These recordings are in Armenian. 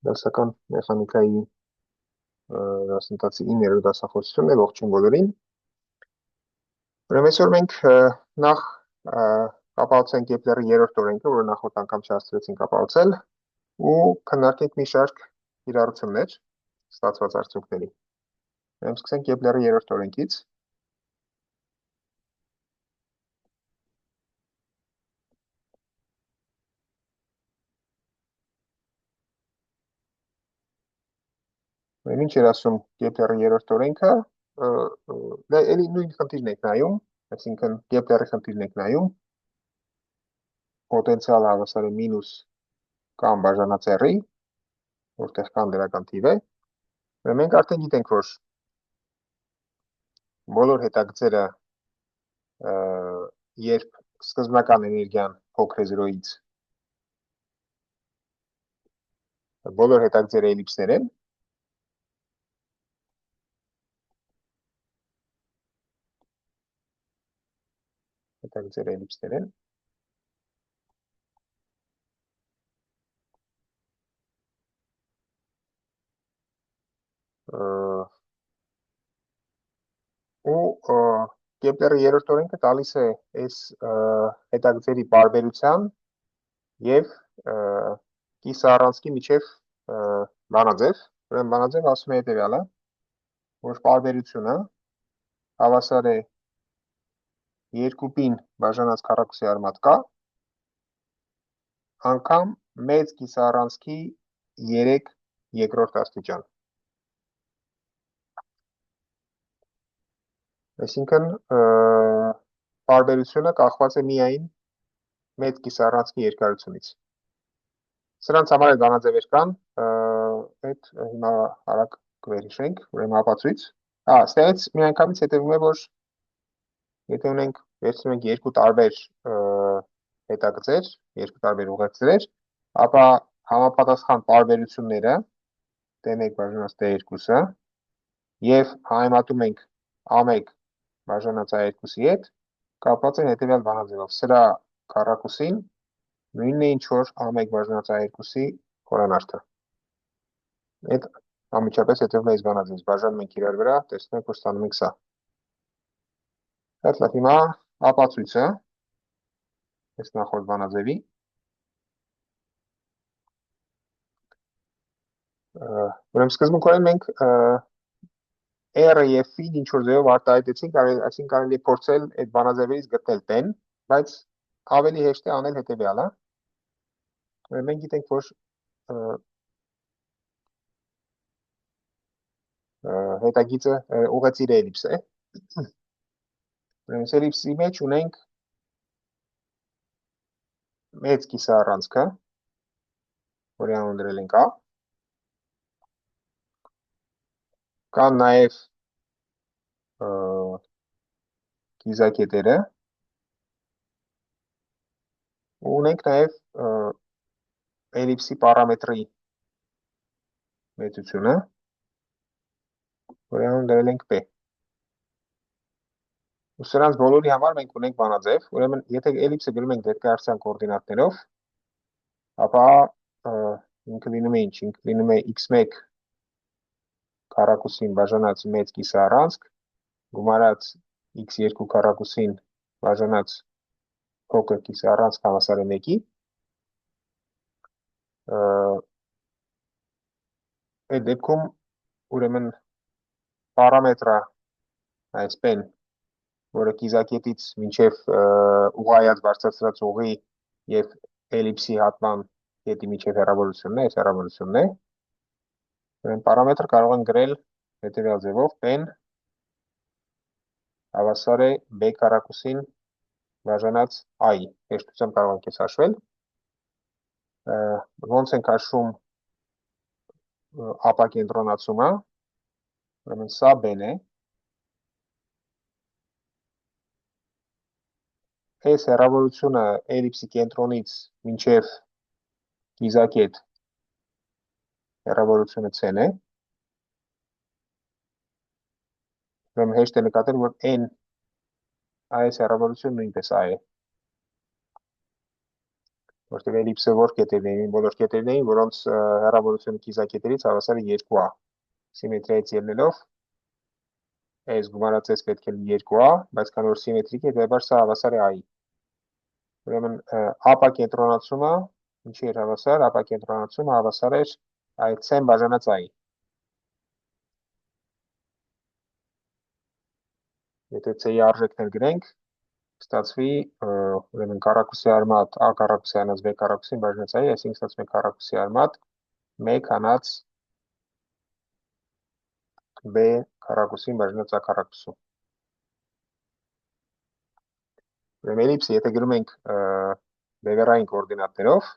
Դասական մեխանիկայի դասընթացի 9-րդ դասախոսությունն է, ողջույն բոլորին։ Ուրեմն այսօր մենք նախ կապացնենք Կեպլերի 3-րդ օրենքը, որը նախորդ անգամ չհասցրեցինք կապացնել, ու քննարկենք մի շարք իրարություններ ստացված արդյունքների։ Ուրեմն սկսենք Կեպլերի 3-րդ օրենքից։ Ինչ էր ասում Կեպլերի 3-րդ օրենքը, դա էլի նույն խնդիրն եք նայում, այսինքն Կեպլերի խնդիրն եք նայում, պոտենցիալ հավասար է մինուս կամ բաժանած r-ի, որտեղ կան դրական թիվ է, մենք արդեն գիտենք, որ բոլոր հետագծերը, երբ սկզբնական էներգիան փոքր է 0-ից, բոլոր հետագծերը էլիպսներ են, ու Կեպլերի 3-րդ օրենքը տալիս է այս հետագծերի պարբերության և կիսառանցքի միջև բանաձև, ուրեմն բանաձև ասում է հետևյալը, որ պարբերությունը հավասար է 2 բաժանած քառակուսի արմատ k անգամ մեծ կիսառանցքի 3 երկրորդ աստիճան։ Այսինքն պարբերությունը կախված է միայն մեծ կիսառանցքի երկարությունից։ Սրանց համար այդ բանաձևեր կան, այդ հիմա արագ կվերհիշենք, ուրեմն ապացույց։ Ստեղից միանգամից հետևում է, որ եթե ունենք վերցնում ենք երկու տարբեր հետագծեր, երկու տարբեր ուղերձներ, ապա համապատասխան պարբերությունները t1 բաժանած t2-ը և համեմատում ենք a1 բաժանած a2-ի հետ, կապված են հետևյալ բանաձևով։ Սրա քառակուսին նույնն է, ինչ որ a1 բաժանած a2-ի խորանարդը։ Այդ անմիջապես հետևում է այս բանաձևից, բաժանում ենք իրար վրա, տեսնում ենք, որ ստանում ենք սա։ Այդ լավ, հիմա ապացույցը, այս նախորդ բանաձևի, ուրեմն սկզբունքորեն մենք r-ը և phi-ն ինչ որ ձևով արտահայտեցինք, այսինքն կարելի է փորձել այդ բանաձևերից գտնել t-ն, բայց ավելի հեշտ է անել հետևյալը։ Մենք գիտենք, որ հետագիծը ուղղաձիգ էլիպս է։ Այս էլիպսի մեջ ունենք մեծ կիսառանցքը, որի անուն դրել ենք a, կան նաև կիզակետերը, ու ունենք նաև էլիպսի պարամետրի մեծությունը, որի անուն դրել ենք p։ Ու սրանց բոլորի համար մենք ունենք բանաձև, ուրեմն եթե էլիպսը գրում ենք դեպքայարցության կոորդինատներով, ապա ինքը լինում է ինչ, ինքը լինում է x1 քառակուսին բաժանած մեծ կիսառանցք, գումարած x2 քառակուսին բաժանած փոքր կիսառանցք հավասար է 1-ի։ Այդ դեպքում ուրեմն պարամետրը այս p-ն, որը կիզակետից մինչև ուղղայած բարձրացրած ուղի և էլիպսի հատման կետի միջև հեռավորությունն է, այս հեռավորությունն է։ Պարամետրը կարող են գրել հետևյալ ձևով, p-ն հավասար է b քառակուսին բաժանած a-ի, հեշտությամբ կարող ենք ես հաշվել։ Ոնց ենք հաշվում ապակենտրոնացումը, ուրեմն սա b-ն է, այս հեռավորությունը էլիպսի կենտրոնից մինչև կիզակետ հեռավորությունը c-ն է, ուրեմն հեշտ է նկատել, որ n այս հեռավորությունը նույնպես a է։ որտեղ էլիպսը որ կետերն էին, բոլոր կետերն էին, որոնց հեռավորությունը կիզակետերից հավասար է 2a։ Սիմետրիայից ելնելով S գումարած S պետք է 2a, բայց քանի որ սիմետրիկ է, դեպի սա հավասար է a-ի։ Ուրեմն ապակենտրոնացումը ինչի էր հավասար, ապակենտրոնացումը հավասար էր այդ C-ն բաժանած a-ի։ Եթե C-ի արժեքներ գրենք, ստացվի ուրեմն քառակուսի արմատ a քառակուսի անած b քառակուսին բաժանած a-ի, այսինքն ստացվում է քառակուսի արմատ 1 անած b քառակուսին բաժանած a քառակուսու։ Ուրեմն էլիպսը եթե գրում ենք վեկտորային կոորդինատներով,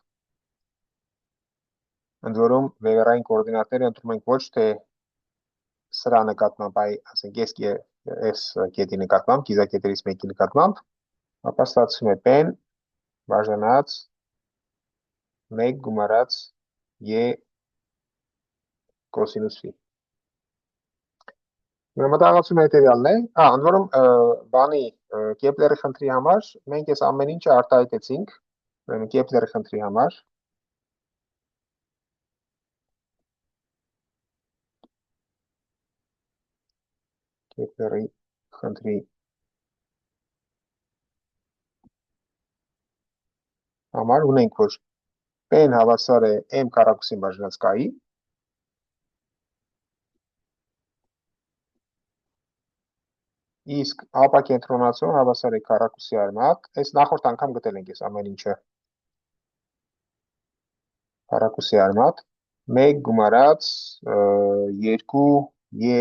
ընդ որում վեկտորային կոորդինատները ընտրում ենք ոչ թե սրա նկատմամբ, ասենք S կետի նկատմամբ, կիզակետերից մեկի նկատմամբ, ապա ստացվում է p-ն բաժանած 1 գումարած e կոսինուս φ։ Մտածում հետևյալն է, ընդ որում բանի Կեպլերի խնդրի համար մենք այս ամեն ինչը արտահայտեցինք, ուրեմն Կեպլերի խնդրի համար Կեպլերի խնդրի համար ունենք, որ p-ն հավասար է m քառակուսին բաժանած k-ի, իսկ ապակենտրոնացումը հավասար է քառակուսի արմատ, այս նախորդ անգամ գտել ենք այս ամեն ինչը, քառակուսի արմատ 1 գումարած 2 e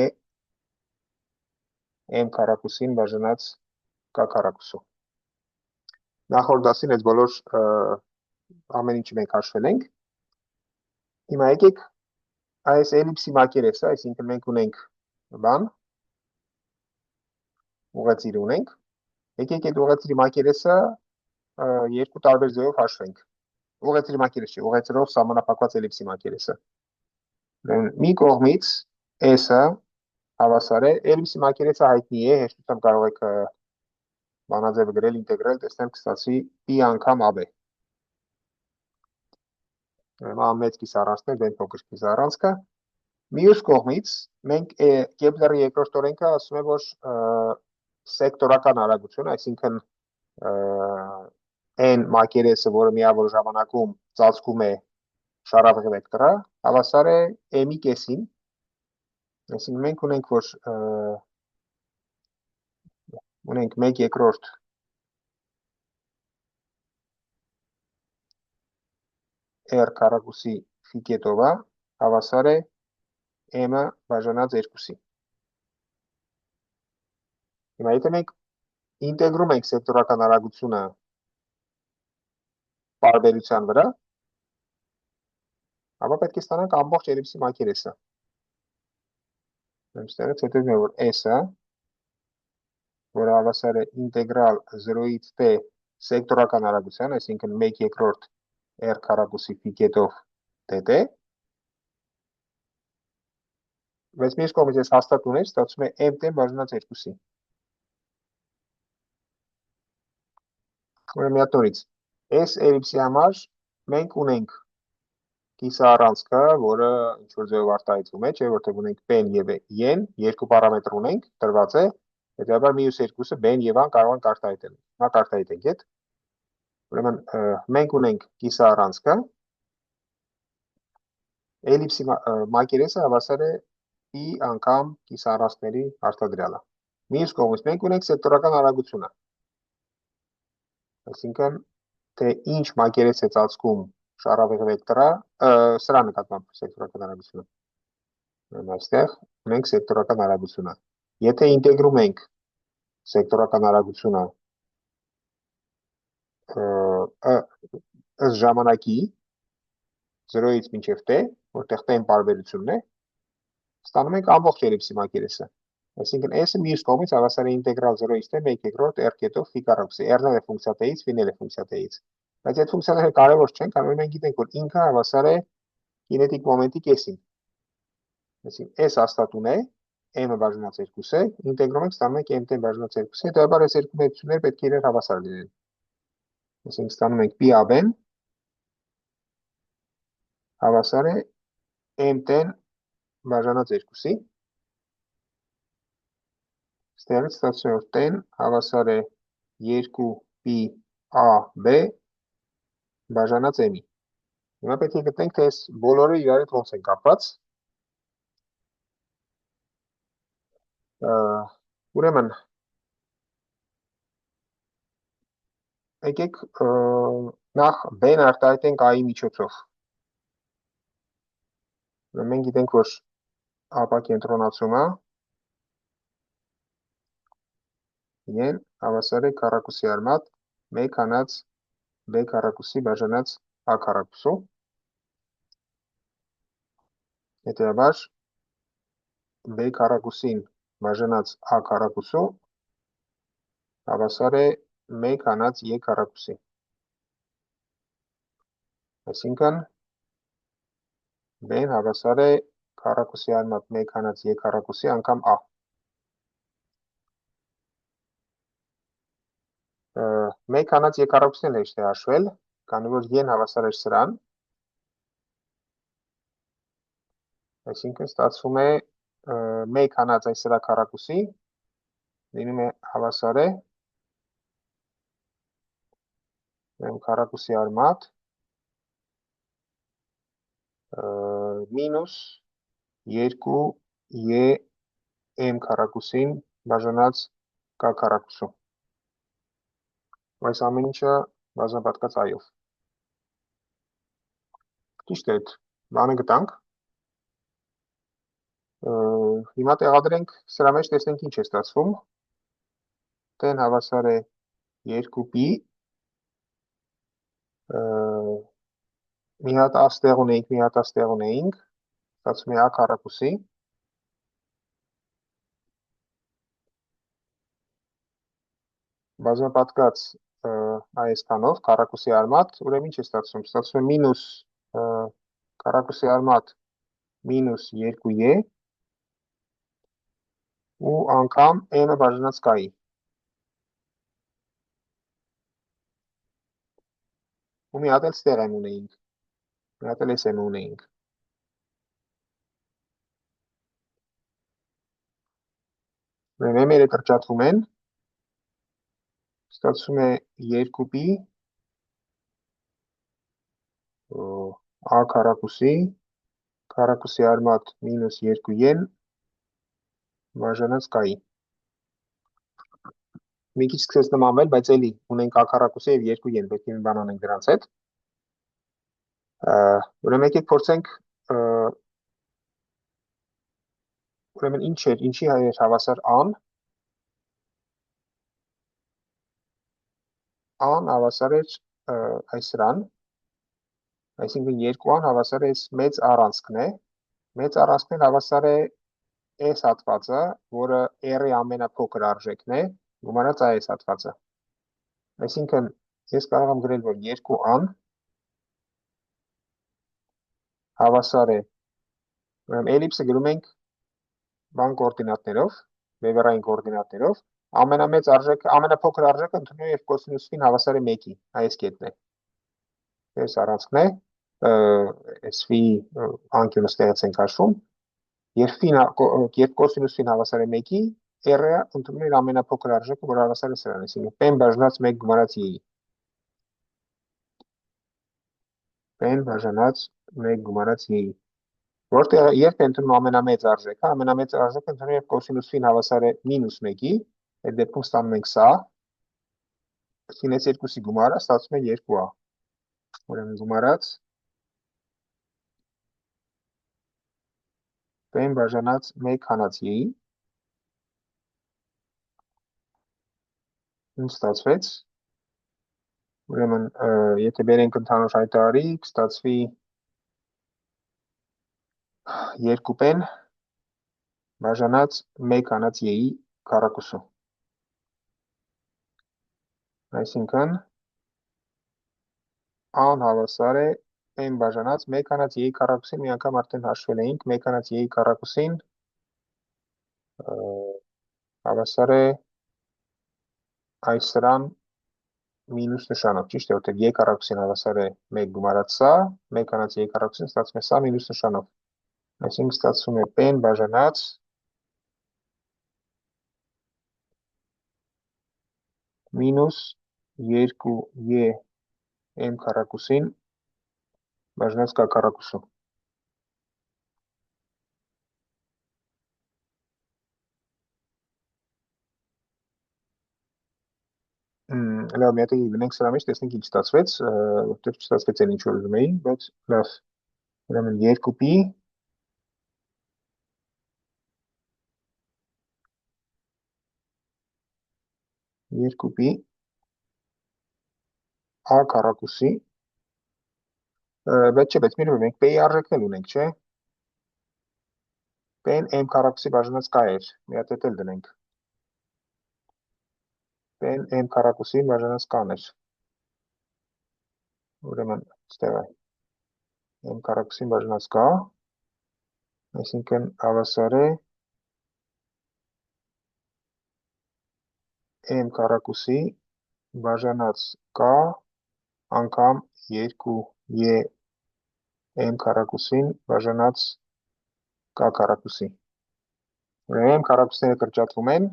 m քառակուսին բաժանած k քառակուսու։ Նախորդ դասին այս բոլոր ամեն ինչը մենք հաշվել ենք։ Հիմա եկեք այս էլիպսի մակերեսը, այսինքն մենք ունենք բան, ուղղածիր ունենք, եկեք այդ ուղղածիրի մակերեսը երկու տարբեր ձևով հաշվենք։ Ուղղածիրի մակերես չի, ուղղածիրով սահմանափակված էլիպսի մակերեսը։ Մի կողմից S-ը հավասար է, էլիպսի մակերեսը հայտնի է, հեշտությամբ կարող եք բանաձևը գրել, ինտեգրել, տեսնեմ կստացվի pi անգամ AB։ Մեծ կիսառանցքներ, բեն փոքր կիսառանցքը։ Մյուս կողմից մենք Կեպլերի երկրորդ օրենքը ասում է, որ սեկտորական արագություն, այսինքն n մակերեսը, որը միավոր ժամանակում ծածկում է շարավղի վեկտորը, հավասար է m-ի կեսին։ Այսինքն մենք ունենք, որ ունենք 1/2 r քառակուսի φ կետովը հավասար է m-ը բաժանած 2-ի։ Հիմա եթե մենք ինտեգրում ենք սեկտորական արագությունը պարբերության վրա, ապա պետք է ստանանք ամբողջ էլիպսի մակերեսը։ Այստեղից հետևում է, որ S-ը, որը հավասար է ինտեգրալ 0-ից t սեկտորական արագության, այսինքն 1/2 r քառակուսի φ կետով dt, բայց մյուս կողմից ես հաստատ ուներ, ստացվում է m-t բաժանած 2-ի։ Ուրեմն մի հատ նորից, S էլիպսի համար մենք ունենք կիսառանցքը, որը ինչ-որ ձևով արտահայտվում է, չէ, որտեղ ունենք p-ն եւ e-ն, երկու պարամետր ունենք, տրված է, հետեւաբար մյուս երկուսը b-ն եւ a-ն կարող ենք արտահայտել։ Հիմա կարտահայտենք այդ։ Ուրեմն մենք ունենք կիսառանցքը, էլիպսի մակերեսը հավասար է pi անգամ կիսառանցքների արտադրյալը։ Մյուս կողմից մենք ունենք սեկտորական արագությունը։ Այսինքն թե ինչ մակերես է ծածկում շարավղի վեկտորը, սրա նկատմամբ սեկտորական արագությունը։ Այստեղ ունենք սեկտորական արագությունը։ Եթե ինտեգրում ենք սեկտորական արագությունը ըստ ժամանակի 0-ից մինչև t, որտեղ t-ն պարբերությունն է, ստանում ենք ամբողջ էլիպսի մակերեսը։ Այսինքն S-ը մյուս կողմից հավասար է ինտեգրալ 0-ից t 1/2 r կետով φ քառակուսի, r-ն է ֆունկցիա t-ից, φ-ն է ֆունկցիա t-ից։ Բայց այդ ֆունկցիաները կարևոր չեն, քանի որ մենք գիտենք, որ ինքը հավասար է կինետիկ մոմենտի կեսին։ Այսինքն S հաստատուն է, m-ը բաժանած 2 է, ինտեգրում ենք, ստանում ենք m-t բաժանած 2, հետեւաբար այս երկու մեծությունները պետք է իրար հավասար լինեն։ Այսինքն ստանում ենք pi AB-ն հավասար է m տեն բաժանած 2-ի, ստեղից ստացվում է, որ տեն հավասար է 2 π a b բաժանած m-ի։ Հիմա պետք է գտնենք, թե այս բոլորը իրար հետ ոնց են կապված։ Ուրեմն, եկեք նախ b-ն արտահայտենք a-ի միջոցով։ Մենք գիտենք, որ ապակենտրոնացումը n հավասար է քառակուսի արմատ 1 հանած b քառակուսի բաժանած a քառակուսու։ Հետևաբար b քառակուսին բաժանած a քառակուսու հավասար է 1 հանած e քառակուսի։ Այսինքն b-ն հավասար է քառակուսի արմատ 1 հանած e քառակուսի անգամ a։ 1 հանած e քառակուսին էլ հեշտ է հաշվել, քանի որ n հավասար է սրան։ Այսինքն ստացվում է 1 հանած այս սրա քառակուսի լինում է հավասար է քառակուսի արմատ մինուս 2 e m քառակուսին բաժանած k քառակուսու։ Այս ամեն ինչը բազմապատկած i-ով։ Ճիշտ է, բանը գտանք։ Հիմա տեղադրենք սրա մեջ, տեսնենք ինչ է ստացվում։ Տեն հավասար է 2 π մի հատ a ստեղ ունեինք, մի հատ a ստեղ ունեինք, ստացվում է a քառակուսի բազմապատկած այսքանով քառակուսի արմատ, ուրեմն ինչ է ստացվում։ Ստացվում է մինուս քառակուսի արմատ մինուս 2e ու անգամ m-ը բաժանած k-ի։ Ու մի հատ էլ ստեղ m ունեինք։ Մի հատ էլ այս m ունեինք։ M-երը կրճատվում են, ստացվում է 2 π a քառակուսի արմատ մինուս 2n բաժանած k-ի։ Մի քիչ սկսեց նմանվել, բայց էլի ունենք a քառակուսի եւ 2n, պետք է մի բան անենք դրանց հետ։ Ուրեմն եկեք փորձենք ուրեմն ինչի էր հավասար a-ն։ A-ն հավասար էր այս սրան, այսինքն 2a-ն հավասար է այս մեծ առանցքն է, մեծ առանցքն հավասար է այս հատվածը, որը r-ի ամենափոքր արժեքն է, գումարած այս հատվածը։ Այսինքն ես կարող եմ գրել, որ 2a-ն հավասար է, էլիպսը գրում ենք բան կոորդինատներով, վևեռային կոորդինատներով, ամենամեծ արժեքը, ամենափոքր արժեքը ընդունում է, երբ կոսինուս ֆին հավասար է 1-ի, այս կետն է։ Այս առանցքն է, այս ֆի անկյունը ստեղից ենք հաշվում, երբ կոսինուս ֆին հավասար է 1-ի, r-ը ընդունում է իր ամենափոքր արժեքը, որ հավասար է սրան, այսինքն p-ն բաժանած 1 գումարած e-ի։ P-ն բաժանած 1 գումարած e-ի։ Որտեղ երբ է ընդունում ամենամեծ արժեքը ընդունում է, երբ կոսինուս ֆին հավասար է մինուս 1-ի, այդ դեպքում ստանում ենք սա, սինես 2-ի գումարը ստացվում է 2a։ Ուրեմն գումարած p-ն բաժանած 1 հանած e-ի, ինչ ստացվեց։ Ուրեմն եթե բերենք ընդհանուր հայտարարի, կստացվի 2 p-ն բաժանած 1 հանած e-ի քառակուսու։ Այսինքն a-ն հավասար է p-ն բաժանած 1 հանած e-ի քառակուսին, մի անգամ արդեն հաշվել էինք, 1 հանած e-ի քառակուսին հավասար է այս սրան մինուս նշանով, ճիշտ է, որտեղ y քառակուսին հավասար է 1 գումարած սա, 1 հանած y քառակուսին ստացվում է սա մինուս նշանով։ Այսինքն ստացվում է p-ն բաժանած մինուս 2y m քառակուսին բաժանած k քառակուսու։ Լավ, մի հատ գնենք սրա մեջ, տեսնենք ինչ ստացվեց, որտեղ չստացվեց այն ինչ որ ուզում էի, բայց լավ։ Ուրեմն 2π a քառակուսի, բայց չէ, բայց մի հատ մենք p-ի արժեքն էլ ունենք, չէ։ P-ն m քառակուսի բաժանած k էր, մի հատ էլ դնենք։ P-ն m քառակուսի բաժանած k-ն էր։ Ուրեմն ստեղ է m քառակուսին բաժանած k, այսինքն հավասար է m քառակուսի բաժանած k անգամ 2y m քառակուսին բաժանած k քառակուսի։ Ուրեմն m քառակուսները կրճատվում են,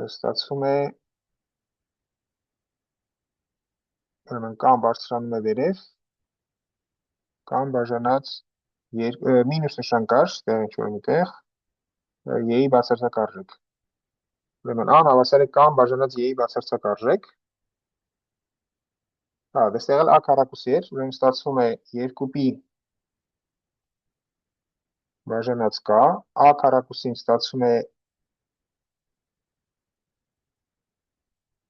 ստացվում է ուրեմն k-ն բարձրանում է վերև, k-ն բաժանած մինուս նշան կար, ստեղ ինչ-որ միտեղ, y-ի բացարձակ արժեք։ Ուրեմն a-ն հավասար է k-ն բաժանած y-ի բացարձակ արժեք։ Հա, դստեղ էլ a քառակուսի էր, ուրեմն ստացվում է 2π բաժանած k, a քառակուսին ստացվում է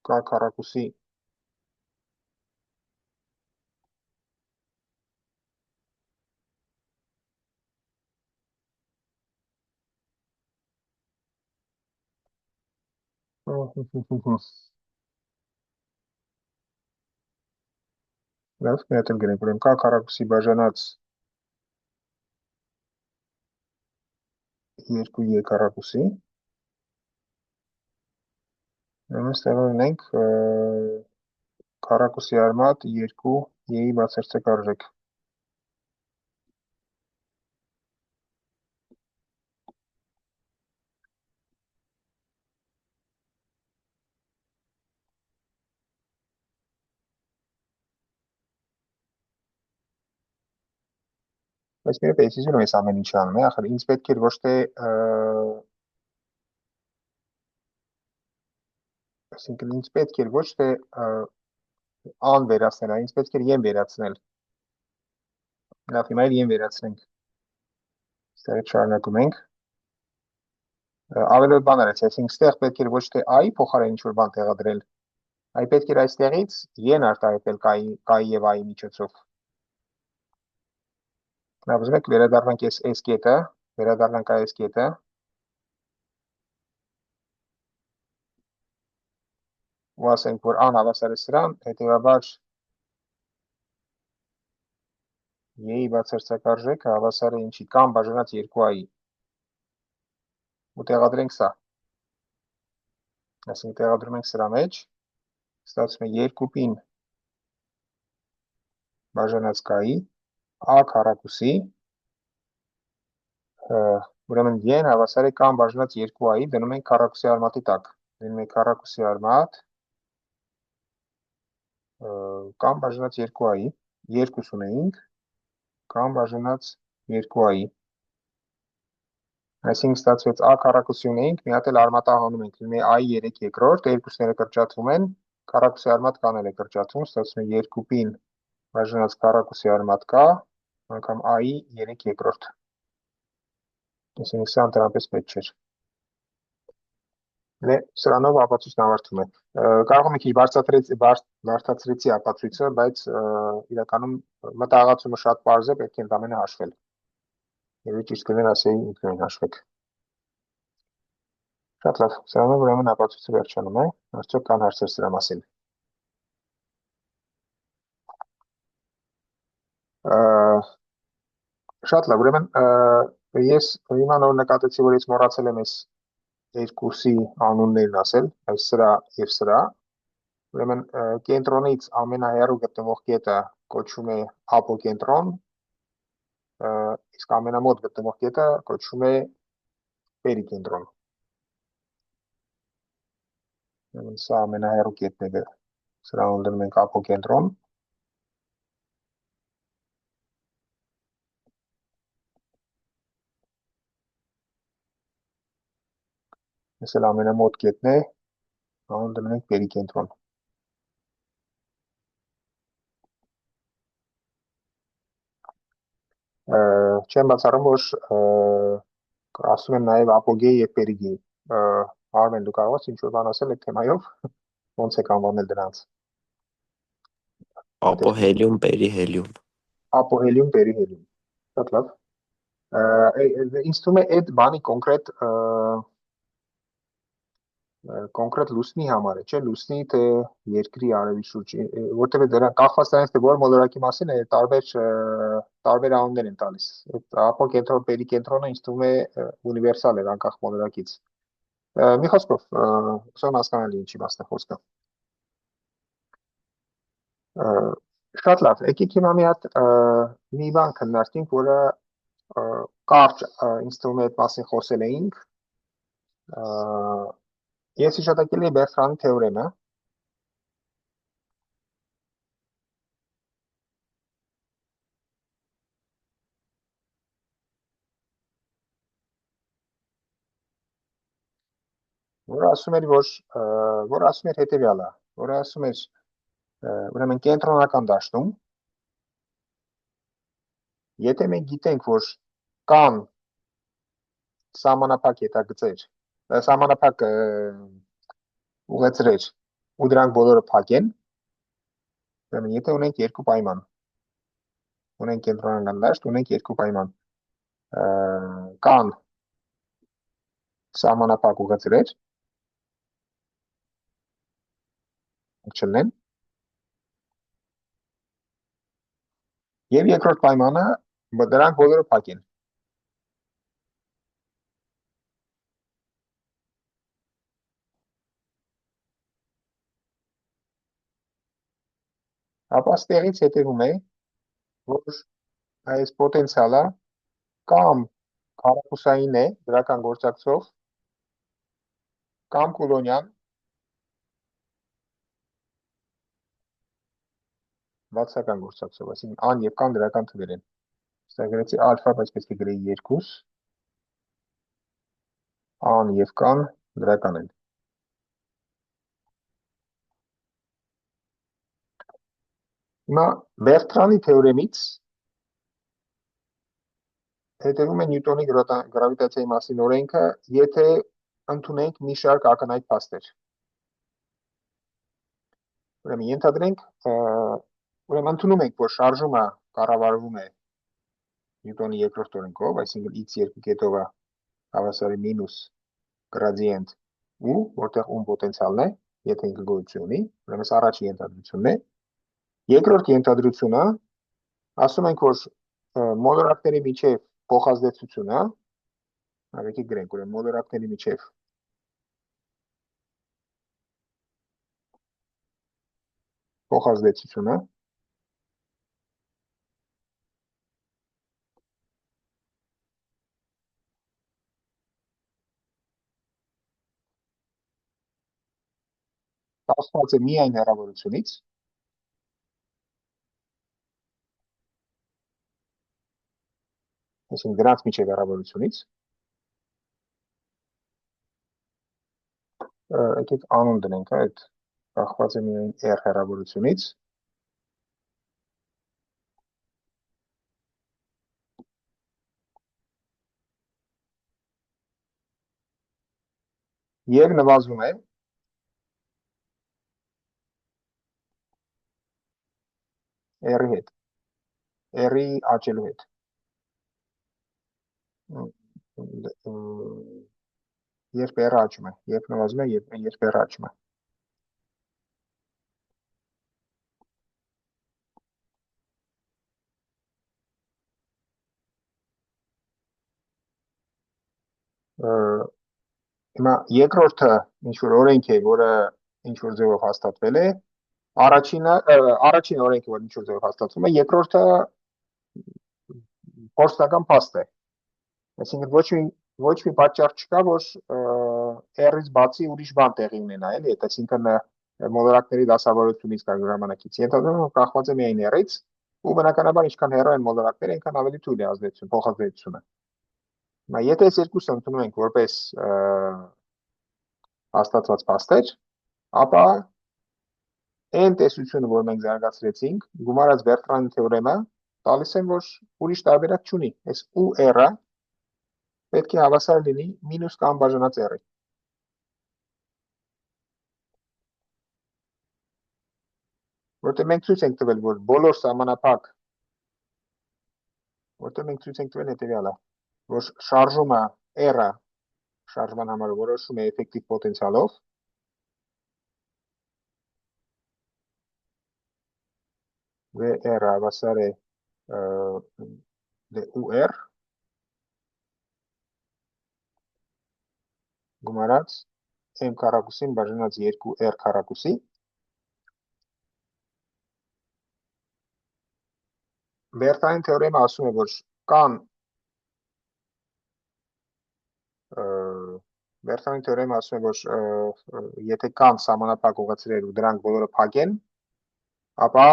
k քառակուսի լավ, մի հատ էլ գրենք, ուրեմն k քառակուսի բաժանած 2y քառակուսի, ուրեմն ստեղ ունենք քառակուսի արմատ 2y-ի բացարձակ արժեք։ Բայց մի հատ էսի այս ամեն ինչը անում է, ախր ինձ պետք էր ոչ թե այսինքն ինձ պետք էր ոչ թե an վերացնել, ինձ պետք էր եմ վերացնել։ Լավ, հիմա էլ եմ վերացնենք։ Ստեղ շարունակում ենք։ Ավելորդ բան արեց, այսինքն ստեղ պետք էր ոչ թե i փոխարեն ինչ-որ բան տեղադրել, այլ պետք էր այստեղից yen արտահայտել k-ի եւ i-ի միջոցով։ Լավ, ուզում եք վերադառնանք այս կետը, վերադառնանք այս կետը։ Ու ասենք, որ an հավասար է սրան, հետևաբար y-ի բացարձակ արժեքը հավասար է ինչի կամ բաժանած 2i։ Ու տեղադրենք սա։ Այսինքն տեղադրում ենք սրա մեջ, ստացվում է 2π-ն բաժանած k-ի a քառակուսի, ուրեմն y-ն հավասար է կամ բաժանած 2i, դնում ենք քառակուսի արմատի տակ։ Դնում ենք քառակուսի արմատ կամ բաժանած 2i, 2 ունեինք, կամ բաժանած 2i։ Այսինքն ստացվեց a քառակուսի ունեինք, մի հատ էլ արմատահանում ենք, լինի i 3 երկրորդ, երկուսները կրճատվում են, քառակուսի արմատ կանել է կրճատվում, ստացվում է 2π-ն բաժանած քառակուսի արմատ k, անգամ i 3 երկրորդ։ Այսինքն սա ընդհանրապես պետք չէր։ Սրանով ապացույցն ավարտվում է։ Կարող եմ մի քիչ բարձրացրեցի ապացույցը, բայց իրականում մտահղացումը շատ պարզ է, պետք է ընդամենը հաշվել։ Եվ ճիշտ կլիներ ասեի ինքնուրույն հաշվեք։ Շատ լավ, սրանով ուրեմն ապացույցը վերջանում է, արդյոք կան հարցեր սրա մասին։ Շատ լավ, ուրեմն ես հիմա նոր նկատեցի, որ ես մոռացել եմ այս երկուսի անուններն ասել, այս սրա եւ սրա, Ուրեմն կենտրոնից ամենահեռու գտնվող կետը կոչվում է ապոկենտրոն, իսկ ամենամոտ գտնվող կետը կոչվում է պերիկենտրոն։ Ուրեմն սա ամենահեռու կետն է, սրան դնում ենք ապոկենտրոն։ Այս էլ ամենամոտ կետն է, սրան դնում ենք պերիկենտրոն։ Չեմ բացառում, որ ասում են նաև ապոգեյ եւ պերիգեյ։ Արմեն, դու կարող ես ինչ-որ բան ասել այդ թեմայով, ոնց եք անվանել դրանց։ Ապոհելիում, պերիհելիում։ Ապոհելիում, պերիհելիում։ Շատ լավ։ Ինձ թվում է այդ բանի կոնկրետ լուսնի համար է, չէ, լուսնի թե երկրի արևի շուրջ, որտեղ դրա կախված նրանից թե որ մոլորակի մասին է, տարբեր անուններ են տալիս։ Այդ ապոկենտրոն, պերիկենտրոնը ինձ թվում է ունիվերսալ է, անկախ մոլորակից։ Մի խոսքով, ուսում հասկանալի ինչի մասն է խոսքը։ Շատ լավ, եկեք հիմա մի բան քննարկենք, որը կարճ ինձ թվում է այդ մասին խոսել էինք։ Ես հիշատակել եմ Բերտրանի թեորեմը։ Որը ասում էր, որ ասում էր հետևյալը, որը ասում էր, ուրեմն կենտրոնական դաշտում, եթե մենք գիտենք, որ կան սահմանափակ հետագծեր, սահմանափակ ուղեցրեր, ու դրանք բոլորը փակ են, ուրեմն եթե ունենք երկու պայման, ունենք կենտրոնական դաշտ, ունենք երկու պայման, կան սահմանափակ ուղեցրեր, չլինեն, եւ երկրորդ պայմանը դրանք բոլորը փակ են։ Ապա ստեղից հետևում է, որ այս պոտենցիալը կամ քառակուսային է դրական գործակցով, կամ կուլոնյան վատսական գործակցով, այսինքն ան եւ կան դրական թվեր են։ Ստեղ գրեցի ալֆա, բայց պետք է գրեի 2, ան եւ կան դրական են։ Հիմա Բերտրանի թեորեմից հետևում է Նյուտոնի գրավիտացիայի մասին օրենքը, եթե ընդունենք մի շարք ակնհայտ փաստեր։ Ուրեմն ենթադրենք, ուրեմն ընդունում ենք, որ շարժումը կառավարվում է Նյուտոնի երկրորդ օրենքով, այսինքն x2 կետովը հավասար է մինուս գրադիենտ u, որտեղ u պոտենցիալն է, եթե ինքը գոյություն ունի, ուրեմն սա առաջին ենթադրությունն է։ Երկրորդ ենթադրությունը ասում ենք, որ մոլորակների միջև փոխազդեցությունը, եկեք գրենք, ուրեմն մոլորակների միջև փոխազդեցությունը կախված է միայն հեռավորությունից, այսինքն դրանց միջև հեռավորությունից, եկեք անուն դնենք, այդ կախված է միայն r հեռավորությունից, եւ նվազում է r-ի հետ, r-ի աճելու հետ։ Երբ r-ը աճում է, երբ նվազում է, երբ r-ը աճում է։ Հիմա երկրորդը ինչ որ օրենք է, որը ինչ որ ձևով հաստատվել է, առաջին օրենքը, որ ինչ-որ ձևով հաստատվում է, երկրորդը փորձնական փաստ է։ Այսինքն ոչ մի պատճառ չկա, որ R-ից բացի ուրիշ բան տեղի ունենա, էլի, այսինքն մոլորակների դասավորությունից կա ժամանակից։ Ենթադրում եմ, կախված է միայն R-ից, ու բնականաբար ինչքան հեռու են մոլորակները, այնքան ավելի թույլ է ազդեցություն, փոխազդեցությունը։ Եթե այս երկուսը ընդունում ենք որպես հաստատված փաստեր, ապա այն տեսությունը, որ մենք զարգացրեցինք, գումարած Բերտրանի թեորեմը, տալիս են, որ ուրիշ տարբերակ չունի։ Այս ու R-ը պետք է հավասար լինի մինուս կամ բաժանած R-ի։ Որտեղ մենք ցույց ենք տվել, որ բոլոր սահմանափակ, որտեղ մենք ցույց ենք տվել հետևյալը, որ շարժումը R-ը շարժման համար որոշում է էֆեկտիվ պոտենցիալով, VR հավասար է UR գումարած M քառակուսին բաժանած 2R քառակուսի։ Բերտրանի թեորեմը ասում է, որ կան Բերտրանի թեորեմը ասում է, որ եթե կան սահմանափակ ուղղացրեր ու դրանք բոլորը փակ են, ապա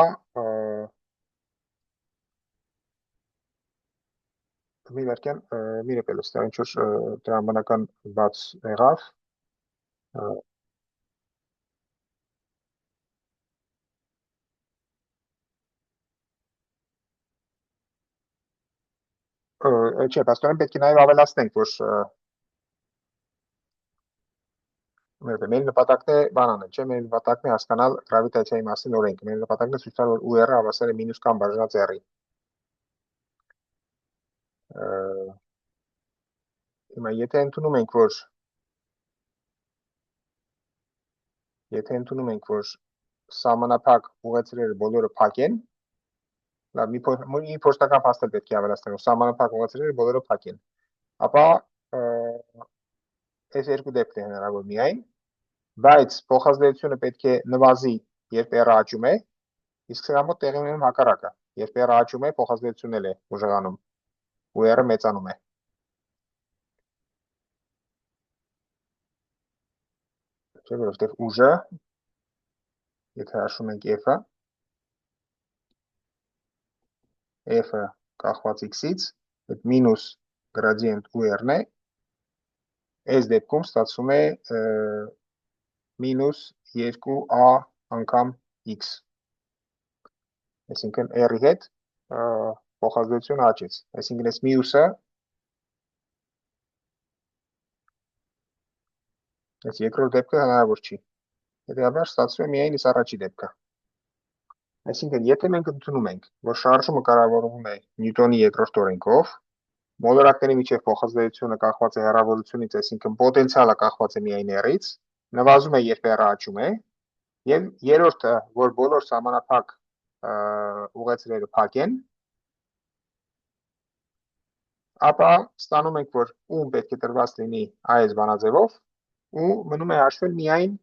մի վերքան մի րոպե լսતા ինչ որ տրամաբանական բաց եղավ։ Չէ, պաստորեն պետք է նաև ավելացնենք, որ մեր նպատակն է բան անել, չէ, մեր նպատակն է հասկանալ գրավիտացիայի մասին օրենքը, մեր նպատակն է ցույց տալ, որ UR-ը հավասար է մինուս կամ բաժանած R-ի։ Հիմա եթե ընդունում ենք, որ սահմանափակ ուղղացրերը բոլորը փակ են, լավ, մի փոստական փաստ պետք է ավելացնենք, որ սահմանափակ ուղղացրերը բոլորը փակ են, ապա այս երկու դեպք է հնարավոր միայն, բայց փոխազդեցությունը պետք է նվազի, երբ R-ը աճում է, իսկ սրա մոտ տեղի ունենում հակառակը, երբ R-ը աճում է, փոխազդեցությունն էլ է ուժեղանում, ու R-ը մեծանում է։ Չէ, որովհետև ուժը, եթե հաշվում ենք F-ը, F-ը կախված X-ից, այդ մինուս գրադիենտ UR-ն է, այս դեպքում ստացվում է մինուս 2A անգամ X։ Այսինքն R-ի հետ փոխազդեցությունը աճեց։ Այսինքն այս մյուսը, այս երկրորդ դեպքը հնարավոր չի։ Հետևաբար ստացվում է միայն այս առաջի դեպքը։ Այսինքն, եթե մենք ընդունում ենք, որ շարժումը կառավարվում է Նյուտոնի երկրորդ օրենքով, մոլորակների միջև փոխազդեցությունը կախված է հեռավորությունից, այսինքն պոտենցիալը կախված է միայն R-ից, նվազում է, երբ R-ը աճում է, եւ երրորդը, որ բոլոր սահմանափակ ուղղացրերը փակ են, ապա ստանում ենք, որ ում պետք է տրված լինի այս բանաձևով, ու մնում է հաշվել միայն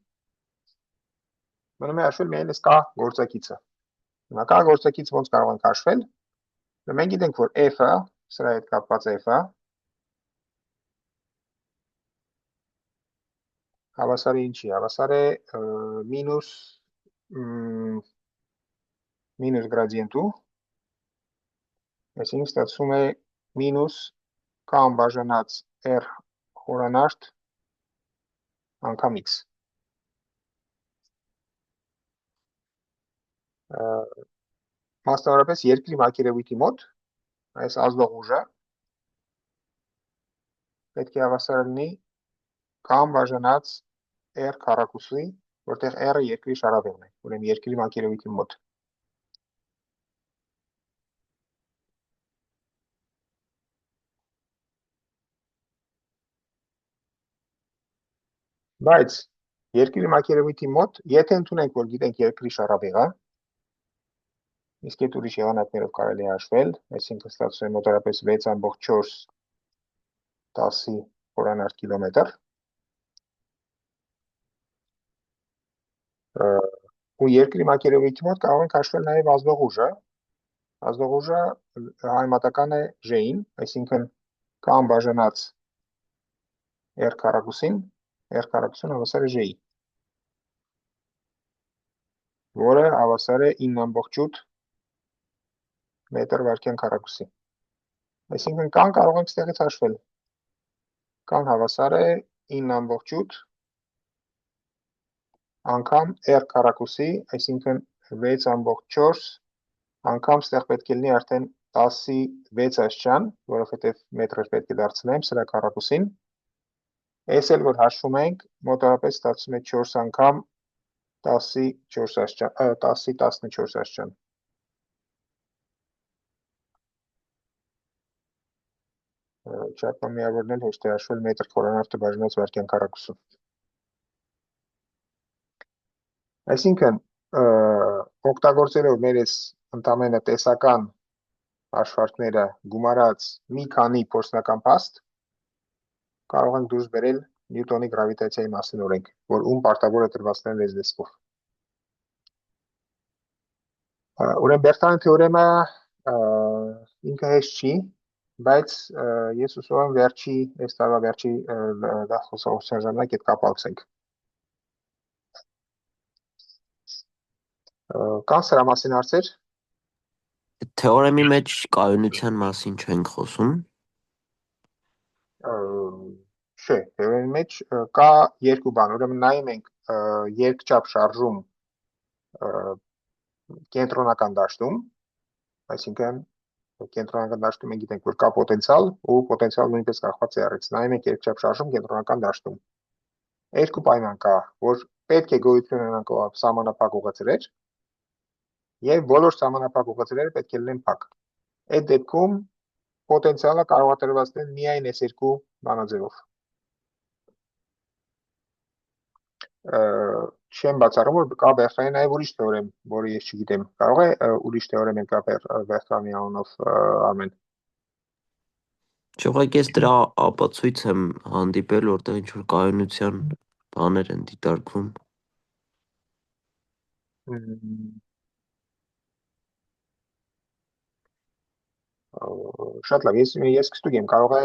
այս K գործակիցը։ Հիմա K գործակից ոնց կարող ենք հաշվել։ Մենք գիտենք, որ F-ը, սրա հետ կապված F-ը, հավասար է ինչի, հավասար է մինուս գրադիենտու, այսինքն ստացվում է մինուս կամ բաժանած R խորանարդ անգամ X։ Մասնավորապես երկրի մակերևույթի մոտ այս ազդող ուժը պետք է հավասար լինի կամ բաժանած R քառակուսի, որտեղ R-ը երկրի շարավեղն է, ուրեմն երկրի մակերևույթի մոտ։ Բայց երկրի մակերևույթի մոտ, եթե ընդունենք, որ գիտենք երկրի շարավեղը, իսկ այդ ուրիշ եղանակներով կարելի է հաշվել, այսինքն ստացվում է մոտավորապես 6.4 10-ի խորանարդ կիլոմետր, ու երկրի մակերևույթի մոտ կարող ենք հաշվել նաև ազդողուժը։ Ազդողուժը համեմատական է J-ին, այսինքն կամ բաժանած R քառակուսին, R քառակուսին հավասար է J-ի, որը հավասար է 9.8 մետր վարկյան քառակուսի։ Այսինքն կան կարող ենք ստեղից հաշվել։ Կան հավասար է 9.8 անգամ R քառակուսի, այսինքն 6.4 անգամ ստեղ պետք է լինի արդեն 16 աստիճան, որովհետև մետրը պետք է դարձնեմ սրա քառակուսին։ Այս էլ որ հաշվում ենք, մոտավորապես ստացվում է 4 անգամ 14 աստիճան, 10-ի 14 աստիճան։ Չափը միավորն էլ հեշտ է հաշվել մետր խորանարդը բաժանած վարկյան քառակուսու։ Այսինքն օգտագործելով մեր այս ընդամենը տեսական հաշվարկները գումարած մի քանի փորձնական փաստ, կարող ենք դուրս բերել Նյուտոնի գրավիտացիայի մասին օրենք, որ ում պարտավոր է տրվածքներն այս դեպքում։ Ուրեմն Բերտրանի թեորեմը ինքը հեշտ չի, բայց ես ուզում եմ վերջի, այս տարվա վերջի դասախոսության ժամանակ այդ կապացնենք։ Կան սրա մասին հարցեր։ Թեորեմի մեջ կայունության մասին չենք խոսում։ Չէ, թեորեմի մեջ կա երկու բան, ուրեմն նայում ենք երկչափ շարժում կենտրոնական դաշտում, այսինքն կենտրոնական դաշտում մենք գիտենք, որ կա պոտենցիալ ու պոտենցիալ նույնպես կախված է առից։ Նայում ենք երկչափ շարժում կենտրոնական դաշտում։ Երկու պայման կա, որ պետք է գոյություն ունենան սահմանափակ ուղղություններ եւ բոլոր սահմանափակ ուղղությունները պետք է լինեն փակ։ Այդ դեպքում պոտենցիալը կարող է տրված լինել միայն այս երկու բանաձևով։ Չեմ բացառում, որ կա Բերտրանի նաև ուրիշ թեորեմ, որը ես չգիտեմ։ Կարող է ուրիշ թեորեմ կա Բերտրանի անունով Արմեն։ Չողակ ես դրա ապացույց եմ հանդիպել, որտեղ ինչ-որ կայունության բաներ են դիտարկվում։ Շատ լավ, ես կստուգեմ, կարող է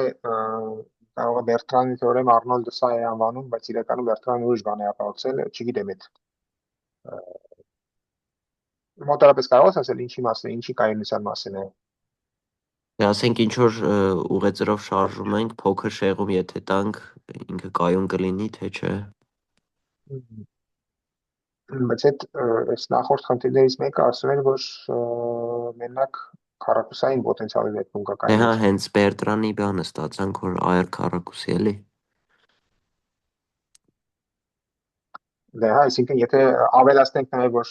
Բերտրանի թեորեմը Արնոլդը սա է անվանում, բայց իրականում Բերտրանը ուրիշ բան է ապացուցել, չգիտեմ այդ։ Մոտավորապես կարող ես ասել ինչի մասին է, ինչի կայունության մասին է։ Ասենք ինչ որ ուղեծրով շարժում ենք, փոքր շեղում եթե տանք, ինքը կայուն կլինի, թե չէ։ Բայց այս նախորդ խնդիրներից մեկը ասում էր, որ մենակ քառակուսային պոտենցիալի դեպքում կա Հա, կայունություն։ հենց Բերտրանի բանը ստացանք, որ AR քառակուսի էլի։ Դե հա, այսինքն եթե ավելացնենք նաև որ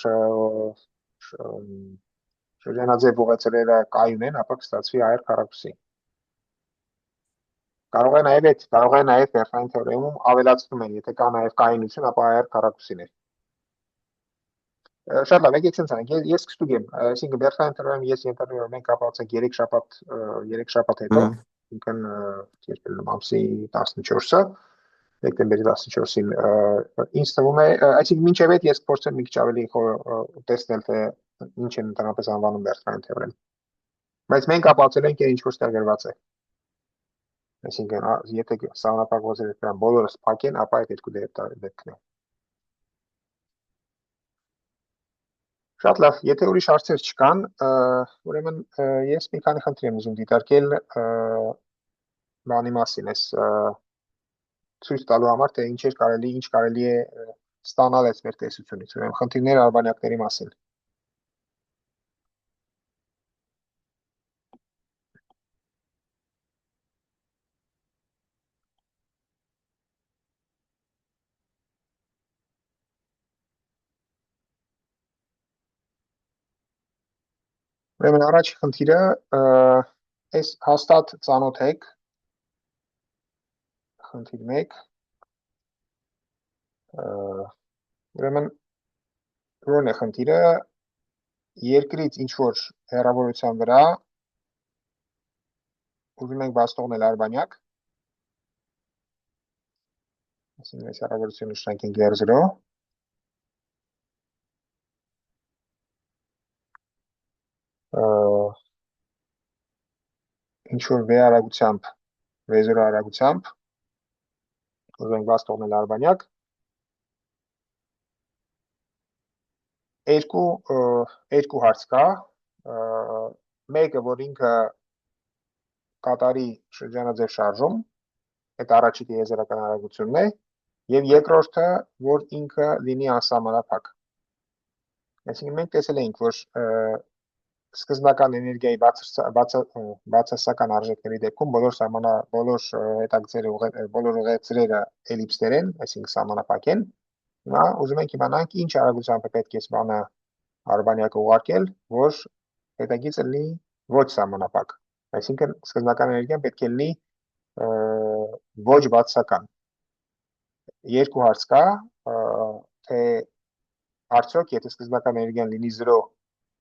շրջանաձև ուղղությունները կայուն են, ապա կստացվի AR քառակուսի։ Կարող է նաև Բերտրանի թեորեմում ավելացնում են, եթե կա նաև կայունություն, ապա AR քառակուսին է։ Շատ լավ, եկեք ցենց անենք, ես կստուգեմ, այսինքն Բերտրանի թեորեմը ես ենթադրում եմ մենք ապացուցենք 3 շաբաթ հետո, ինքն ամսի 14-ը, դեկտեմբերի 14-ին, ինձ թվում է, այսինքն մինչև այդ ես փորձեմ մի քիչ ավելի տեսնել, թե ինչ են ընդհանրապես անվանում Բերտրանի թեորեմ։ Բայց մենք ապացուցել ենք ինչ որ ստեղ գրված է։ Այսինքն եթե սահմանափակ ուղղությունները բոլորը փակ են, ապա այդ երկու դեպքն է։ Շատ լավ, եթե ուրիշ հարցեր չկան, ուրեմն ես մի քանի խնդիր եմ ուզում դիտարկել բանի մասին, այս ցույց տալու համար, թե ինչ կարելի է ստանալ այս մեր տեսությունից, ուրեմն խնդիրներ արբանյակների մասին։ Ուրեմն առաջի խնդիրը այս հաստատ ծանոթ եք, խնդիր 1, ուրեմն որն է խնդիրը, երկրից ինչ որ հեռավորության վրա ուզում ենք բաց թողնել արբանյակ, այսինքն այս հեռավորությունը շրանք ենք 0, ինչ-որ V արագությամբ, V0 արագությամբ, ուզում ենք բաց թողնել արբանյակ, երկու հարց կա, մեկը, որ ինքը կատարի շրջանաձև շարժում, այդ առաջի տիեզերական արագությունն է, և երկրորդը, որ ինքը լինի անսահմանափակ։ Այսինքն մենք տեսել էինք, որ սկզբնական էներգիայի բացասական արժեքների դեպքում բոլոր ուղեծրերը էլիպսներ են, այսինքն սահմանափակ են։ Հիմա ուզում ենք իմանանք ինչ արագությամբ է պետք է բանը արբանյակը ուղարկել, որ հետագիծը լինի ոչ սահմանափակ։ Այսինքն սկզբնական էներգիան պետք է լինի ոչ բացասական։ Երկու հարց կա, թե արդյոք եթե սկզբնական էներգիան լինի 0,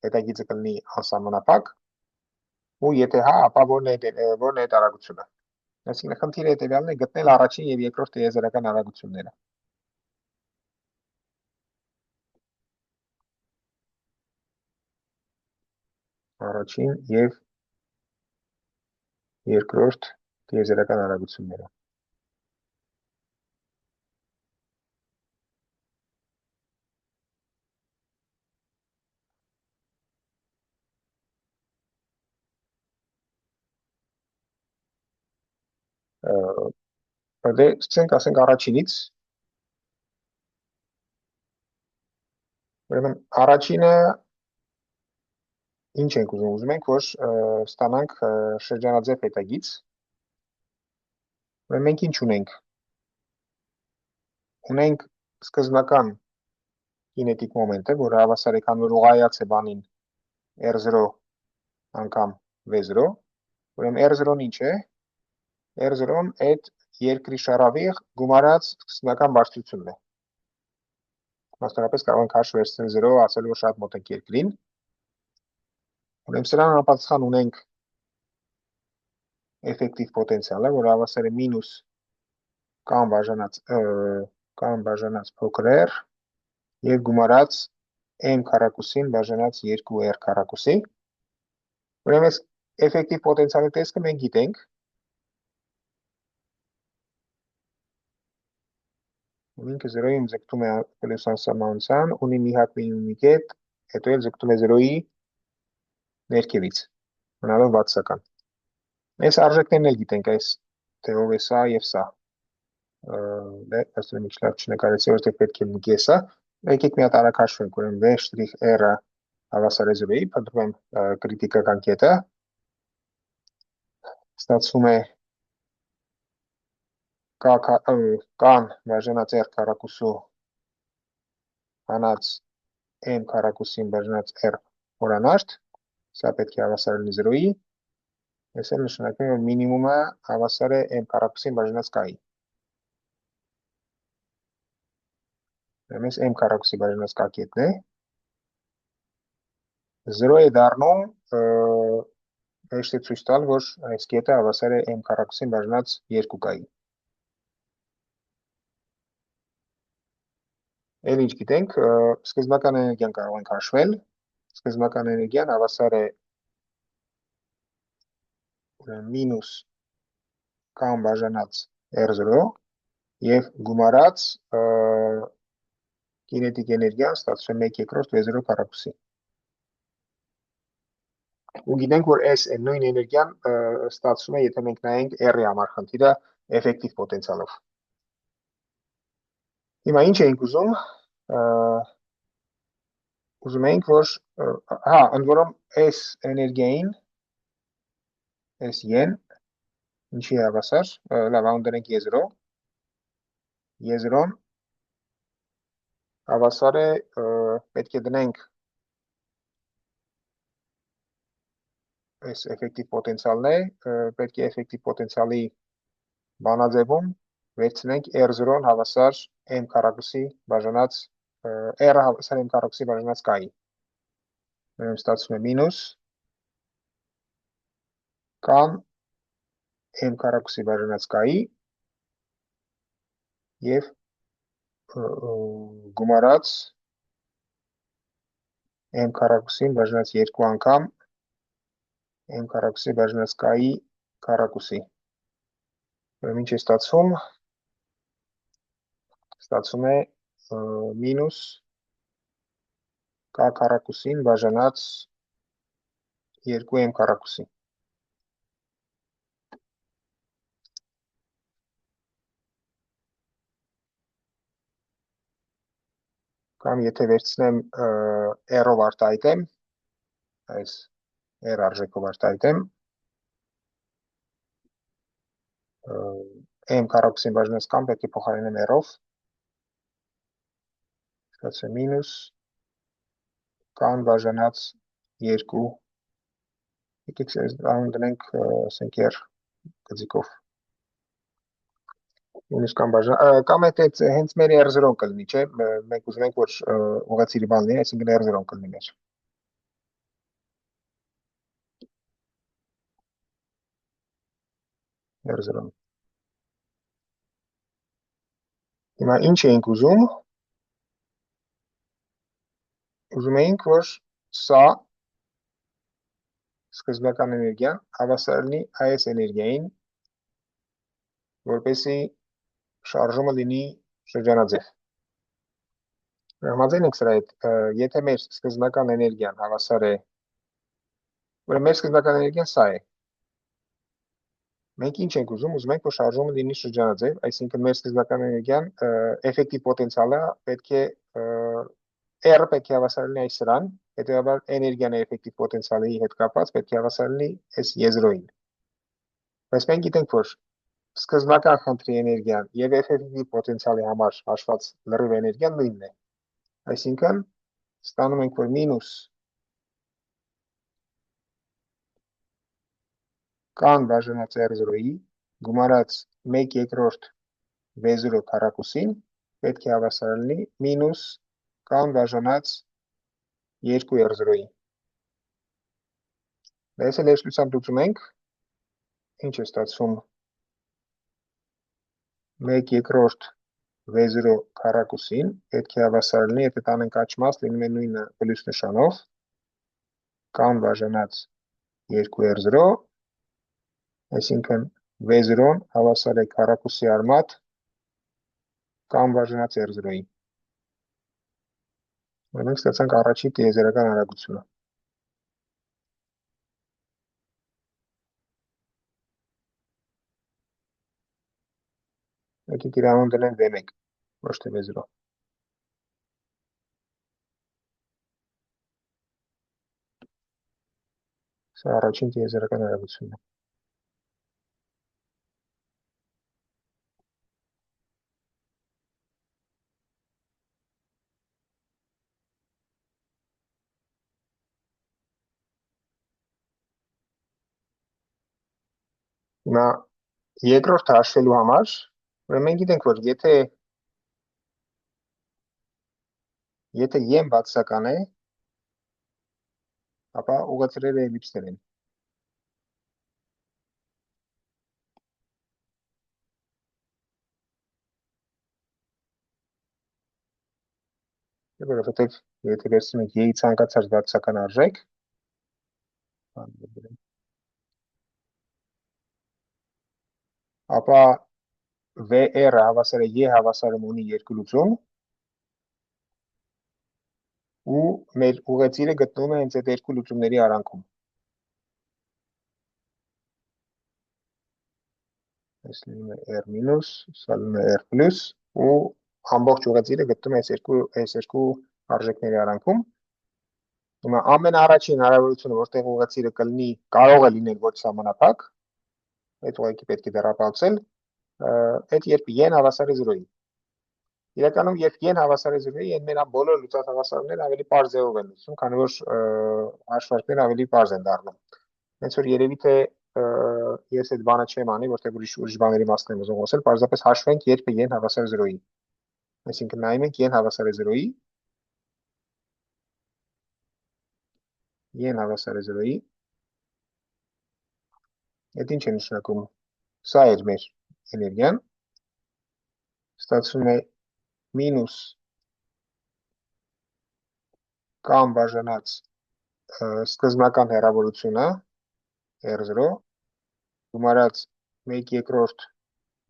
հետագիծը կլինի անսահմանափակ, ու եթե հա, ապա որն է այդ արագությունը։ Այսինքն խնդիրը հետևյալն է գտնել առաջին եւ երկրորդ տիեզերական արագությունները։ Առաջին եւ երկրորդ տիեզերական արագությունները։ Դե սկսենք ասենք առաջինից։ Ուրեմն առաջինը ինչ ենք ուզում ենք, որ ստանանք շրջանաձև հետագիծ։ Ուրեմն մենք ինչ ունենք։ Ունենք սկզբնական կինետիկ մոմենտը, որը հավասար է, քանի որ ուղղայաց է բանին R0 անգամ V0, ուրեմն R0-ն ինչ է։ R0-ն այդ երկրի շարավիղ գումարած սկզբնական բարձրությունն է։ Մասնավորապես կարող ենք հաշ վերցնել 0, ասել որ շատ մոտ ենք երկրին։ Ուրեմն սրան համապատասխան ունենք էֆեկտիվ պոտենցիալը, որը հավասար է մինուս կամ բաժանած փոքր r եւ գումարած m քառակուսին բաժանած 2r քառակուսի։ Ուրեմն այս էֆեկտիվ պոտենցիալի տեսքը մենք գիտենք։ Ինքը 0-ի ձգտում է պլյուս անսահմանության, ունի մի հատ մինիմումի կետ, հետո էլ ձգտում է 0-ի ներքևից, մնալով բացասական։ Այս արժեքներն էլ գիտենք, այս թե ով է սա եւ սա։ Դե, ասում եմ ինչ լավ չնկարեցի, որտեղ պետք է լինի կեսը։ Եկեք մի հատ արագ հաշվենք, ուրեմն v'-r-ը հավասար է 0-ի, փնտրում եմ կրիտիկական կետը։ Ստացվում է կան բաժանած r քառակուսու հանած m քառակուսին բաժանած r հորանարդ, սա պետք է հավասար լինի 0-ի, այս էլ նշանակում է, որ մինիմումը հավասար է m քառակուսին բաժանած k-ի։ Այս m քառակուսի բաժանած k կետն է, 0 է դառնում, հեշտ է ցույց տալ, որ այս կետը հավասար է m քառակուսին բաժանած 2k-ի։ Էլ ինչ գիտենք, սկզբնական էներգիան կարող ենք հաշվել, սկզբնական էներգիան հավասար է մինուս կամ բաժանած R0 և գումարած կինետիկ էներգիան ստացվում է 1/2 V0 քառակուսի։ Ու գիտենք, որ այս նույն էներգիան ստացվում է, եթե մենք նայենք R-ի համար խնդիրը էֆեկտիվ պոտենցիալով։ Հիմա ինչ էինք ուզում, ուզում էինք, որ, ընդ որում, այս էներգիային, այս yen, ինչի է հավասար, լավ, ան դրենք Y0, Y0-ն հավասար է, պետք է դնենք այս էֆեկտիվ պոտենցիալն է, պետք է էֆեկտիվ պոտենցիալի բանաձևում վերցնենք R0-ն հավասար m քառակուսի բաժանած R-ը հավասար m քառակուսի բաժանած k-ի։ Ուրեմն ստացվում է մինուս կամ m քառակուսի բաժանած k-ի եւ գումարած m քառակուսին բաժանած 2 անգամ m քառակուսի բաժանած k-ի քառակուսի։ Ուրեմն ինչ է ստացվում։ Ստացվում է մինուս k քառակուսին բաժանած 2m քառակուսի։ Կամ եթե վերցնեմ r-ով արտահայտեմ, այս r արժեքով արտահայտեմ, m քառակուսին բաժանած կամ պետք է փոխարինեմ r-ով, ստացվում է մինուս k-ն բաժանած 2, եկեք անում դնենք ասենք r գծիկով, մինուս k-ն բաժան, կամ այդ հենց մեր r0-ն կլինի, չէ, մենք ուզում ենք, որ ուղղացիրի բան լինի, այսինքն r0-ն կլինի մեր։ R0-ն։ Հիմա ինչ էինք ուզում։ Ուզում էինք, որ սա սկզբնական էներգիան հավասար լինի այս էներգիային, որպեսզի շարժումը լինի շրջանաձև։ Համաձայն ենք սրա հետ, եթե մեր սկզբնական էներգիան հավասար է, ուրեմն մեր սկզբնական էներգիան սա է։ Մենք ինչ ենք ուզում ենք, որ շարժումը լինի շրջանաձև, այսինքն մեր սկզբնական էներգիան էֆեկտիվ պոտենցիալը պետք է R-ը պետք է հավասար լինի այս սրան, հետևաբար էներգիան էֆեկտիվ պոտենցիալի հետ կապված պետք է հավասար լինի այս եզրոյին։ Բայց մենք գիտենք, որ սկզբնական խնդրի էներգիան եւ էֆեկտիվ պոտենցիալի համար հաշված լրիվ էներգիան նույնն է։ Այսինքն ստանում ենք, որ մինուս k-ն բաժանած r0-ի գումարած 1/2 v0 քառակուսին պետք է հավասար լինի մինուս k-ն բաժանած 2 r0-ի։ Դες էլ լեզվությամբ լուծում ենք, ինչ է ստացվում 1/2 v0 քառակուսին պետք է հավասար լինի, եթե տանենք աճ մաս լինում է նույնը պլյուս նշանով, k-ն բաժանած 2 r0, այսինքն v0-ն հավասար է քառակուսի արմատ k-ն բաժանած r0-ի։ Մենք ստացանք առաջին տիեզերական արագությունը։ Եկեք իր անուն դնենք v1, ոչ թե v0։ Սա առաջին տիեզերական արագությունն է։ Հիմա երկրորդը հաշվելու համար, ուրեմն մենք գիտենք, որ եթե y-ն բացասական է, ապա ուղղաթիռերը էլիպսներ են։ Որովհետև եթե վերցնում ենք y-ի ցանկացած բացասական արժեք, ապա VR-ը հավասար է y հավասարում ունի երկու լուծում, ու մեր ուղղաթիռը գտնվում է հենց այդ երկու լուծումների արանքում։ Այս լինում է R-, սա լինում է R+, ու ամբողջ ուղղաթիռը գտնվում է այս երկու արժեքների արանքում։ Հիմա ամենաառաջին հնարավորությունը, որտեղ ուղղաթիռը կարող է լինել ոչ սահմանափակ, այդ ուղղակի պետք է դեռապահովել, այդ երբ y-ն հավասար է 0-ի։ Իրականում երբ y-ն հավասար է 0-ի, այն մեր բոլոր լուծած հավասարումները ավելի պարզ ձևով են լուծվում, քանի որ հաշվարկները ավելի պարզ են դառնում։ Հենց որ երևի թե ես այդ բանը չեմ անի, որտեղ ուրիշ բաների մասն եմ ուզում խոսել, պարզապես հաշվենք, երբ y-ն հավասար է 0-ի։ Այսինքն նայում ենք y-ն հավասար է 0-ի, y-ն հավասար է 0-ի, այդ ինչ է նշանակում։ Սա էր մեր էներգիան, ստացվում է մինուս k-ն բաժանած սկզբնական հեռավորությունը R0, գումարած 1/2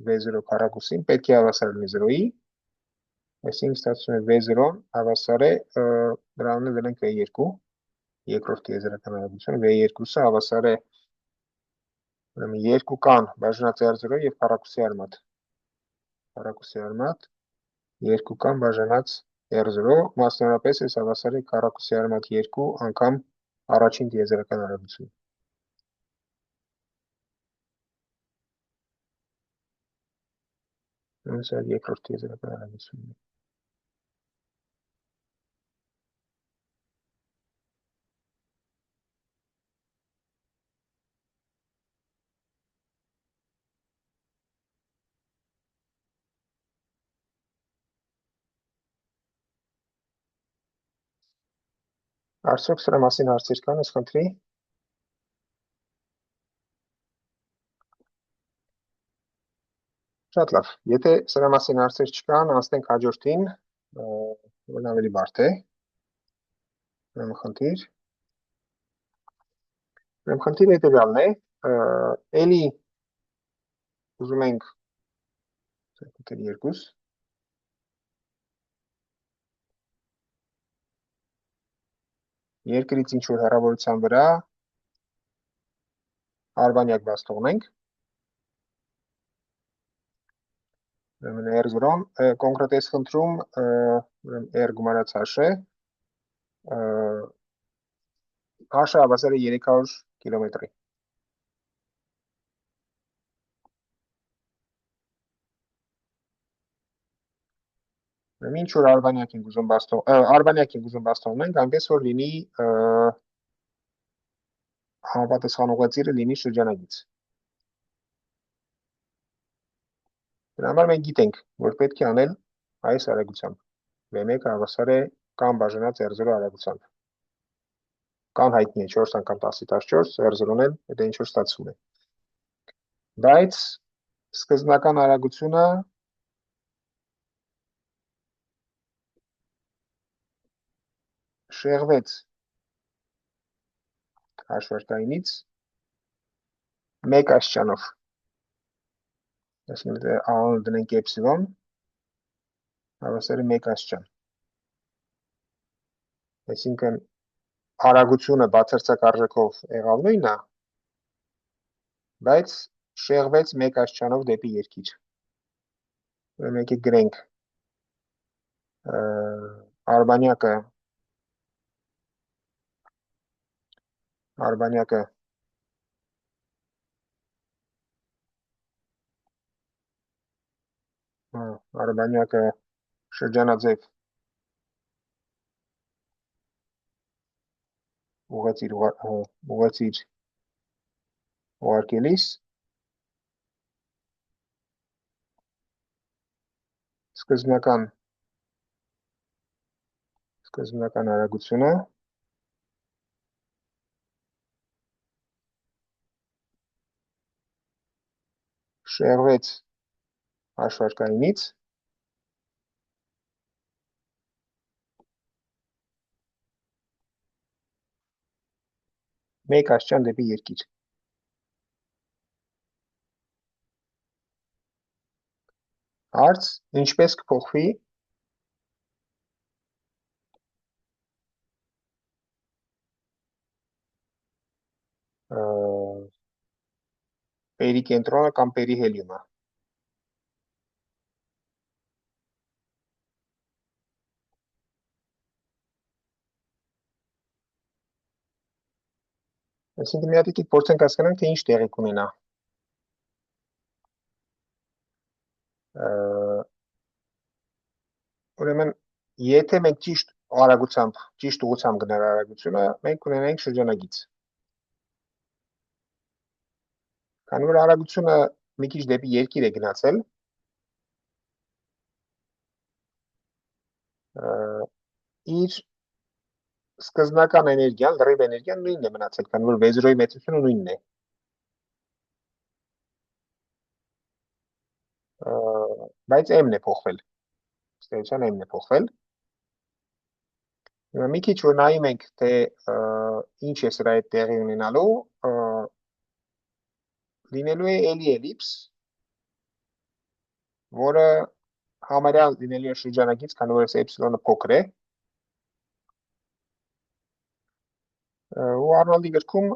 V0 քառակուսին պետք է հավասար լինի 0-ի, այսինքն ստացվում է V0-ն հավասար է, դրա անունը դնենք V2, երկրորդ տիեզերական արագությունը, V2-ը հավասար է 2 կան բաժանած R0 և քառակուսի արմատ, 2 կան բաժանած R0, մասնավորապես ես հավասար է քառակուսի արմատ 2 անգամ առաջին տիեզերական արագություն։ Սա երկրորդ տիեզերական արագությունն է։ Արդյոք սրա մասին հարցեր կան, ես խնդրի։ Շատ լավ, եթե սրա մասին հարցեր չկան, անցնենք հաջորդին, որն ավելի բարդ է։ Ուրեմն խնդիրը հետևյալն է, էլի ուզում ենք երկուս, երկրից ինչ որ հեռավորության վրա արբանյակ բաց թողնենք, R0-ն, կոնկրետ ես խնդրում, R գումարած H-ը, H-ը հավասար է 300 կիլոմետրի։ Ինչ որ արբանյակ ենք ուզում բաց թողնենք, այնպես որ լինի համապատասխան ուղղածիրը լինի շրջանագիծ։ Դրա համար մենք գիտենք, որ պետք է անել այս արագությամբ։ V1-ը հավասար է կամ բաժանած R0 արագությամբ։ Կան հայտնի է 4 անգամ 10-14, R0-ն էլ դա ինչ որ ստացվում է։ Բայց սկզբնական արագությունը շեղվեց հաշվարկայինից 1 աստիճանով։ Այսինքն անունը դնենք էպսիլոն, հավասար է 1 աստիճան։ Այսինքն արագությունը բացարձակ արժեքով եղավ նույնը, բայց շեղվեց 1 աստիճանով դեպի երկիր։ Մենք գրենք արբանյակը շրջանաձև ուղղածիր ուղարկելիս սկզբնական արագությունը շեղվեց հաշվարկայինից 1 աստիճան դեպի երկիր։ Հարց, ինչպես կփոխվի պերի կենտրոնը կամ պերի հելիումը։ Այսինքն մի հատ փորձենք հասկանանք, թե ինչ տեղի կունենա։ Ուրեմն, եթե մենք ճիշտ ուղղությամբ գնար արագությունը, մենք ունենայինք շրջանագիծ։ Քանի որ արագությունը մի քիչ դեպի երկիր է գնացել, իր սկզբնական էներգիան, լրիվ էներգիան նույնն է մնացել, քանի որ V0-ի մեծությունը նույնն է։ Բայց M-ն է փոխվել։ Ստեյության M-ն է փոխվել։ Մի քիչ որ նայում ենք, թե ինչ է սրա հետ տեղի ունենալու, լինելու է էլի էլիպս, որը համարյա լինելու է շրջանակից, քանի որ էպսիլոնը փոքր է, ու Արնոլդի գրքում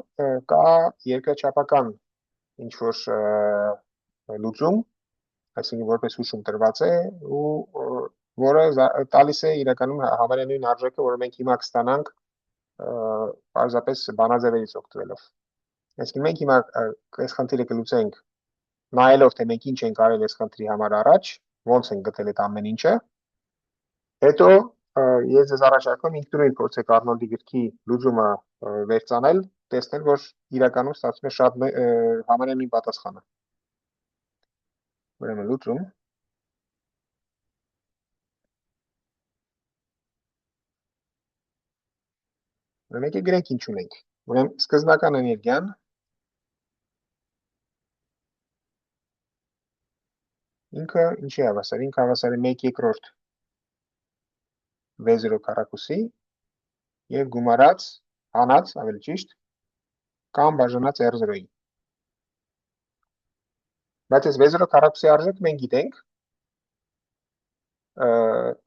կա երկրաչափական ինչ-որ լուծում, այսինքն որպես հուշում տրված է, ու որը տալիս է իրականում համարյա նույն արժեքը, որը մենք հիմա կստանանք պարզապես բանաձևերից օգտվելով։ Այսինքն մենք հիմա այս խնդիրը կլուծենք նայելով, թե մենք ինչ ենք արել այս խնդրի համար առաջ, ոնց ենք գտել այդ ամեն ինչը, հետո ես ձեզ առաջարկում եմ ինքնուրույն փորձեք Արնոլդի գրքի լուծումը վերցանել, տեսնել, որ իրականում ստացվում է շատ համարյա նույն պատասխանը։ Ուրեմն լուծում Եկեք գրենք ինչ ունենք։ Ուրեմն սկզբնական էներգիան ինքը ինչի է հավասար։ Ինքը հավասար է 1/2 V0 քառակուսի եւ գումարած հանած, ավելի ճիշտ, կամ բաժանած R0-ի։ Բայց այս V0 քառակուսի արժեքը մենք գիտենք,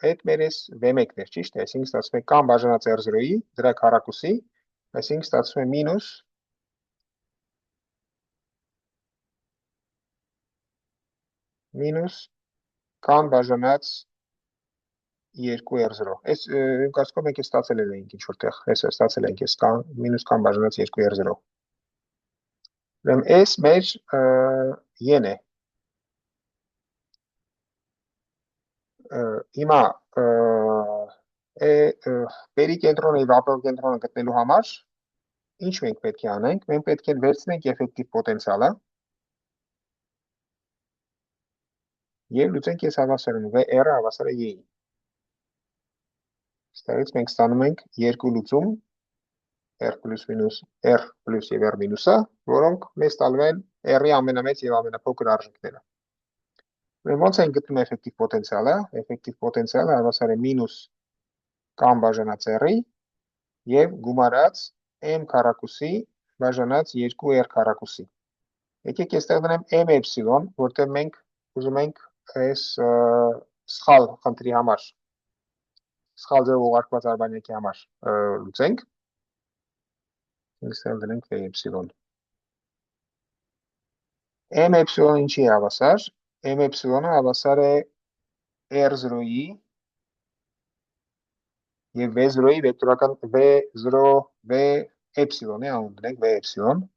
այդ մեր էս V1-ն էր, ճիշտ է, այսինքն ստացվում է կամ բաժանած R0-ի, դրա քառակուսի, այսինքն ստացվում է մինուս կամ բաժանած 2R0։ Այս իմ կարծիքով մենք ստացել ենք ինչ որտեղ, այսօր ստացել ենք այս մինուս կամ բաժանած 2R0։ Ուրեմն այս մեր yen է։ Հիմա բերի կենտրոնը եւ ապրող կենտրոնը գտնելու համար ինչ մենք պետք է անենք։ Մենք պետք է վերցնենք էֆեկտիվ պոտենցիալը եւ լուծենք այս հավասարումը, VR-ը հավասար է Y-ի։ Ստերից մենք ստանում ենք երկու լուծում, R plus մինուս R plus եւ R մինուսը, որոնք մեզ տալու են R-ի ամենամեծ եւ ամենափոքր արժեքները։ Ոնց ենք գտնում էֆեկտիվ պոտենցիալը։ Էֆեկտիվ պոտենցիալը հավասար է մինուս կամ բաժանած R-ի եւ գումարած M քառակուսի բաժանած 2R քառակուսի։ Եկեք այստեղ դնեմ M էպսիլոն, որտեղ մենք ուզում ենք այս սխալ խնդրի համար, սխալ ձևով ուղարկված արբանյակի համար լուծենք։ Այստեղ դնենք V էպսիլոն։ M էպսիլոն ինչի է հավասար։ M էպսիլոնը հավասար է R0-ի եւ V0-ի վեկտորական V0 V էպսիլոնի անուն դնենք V էպսիլոն։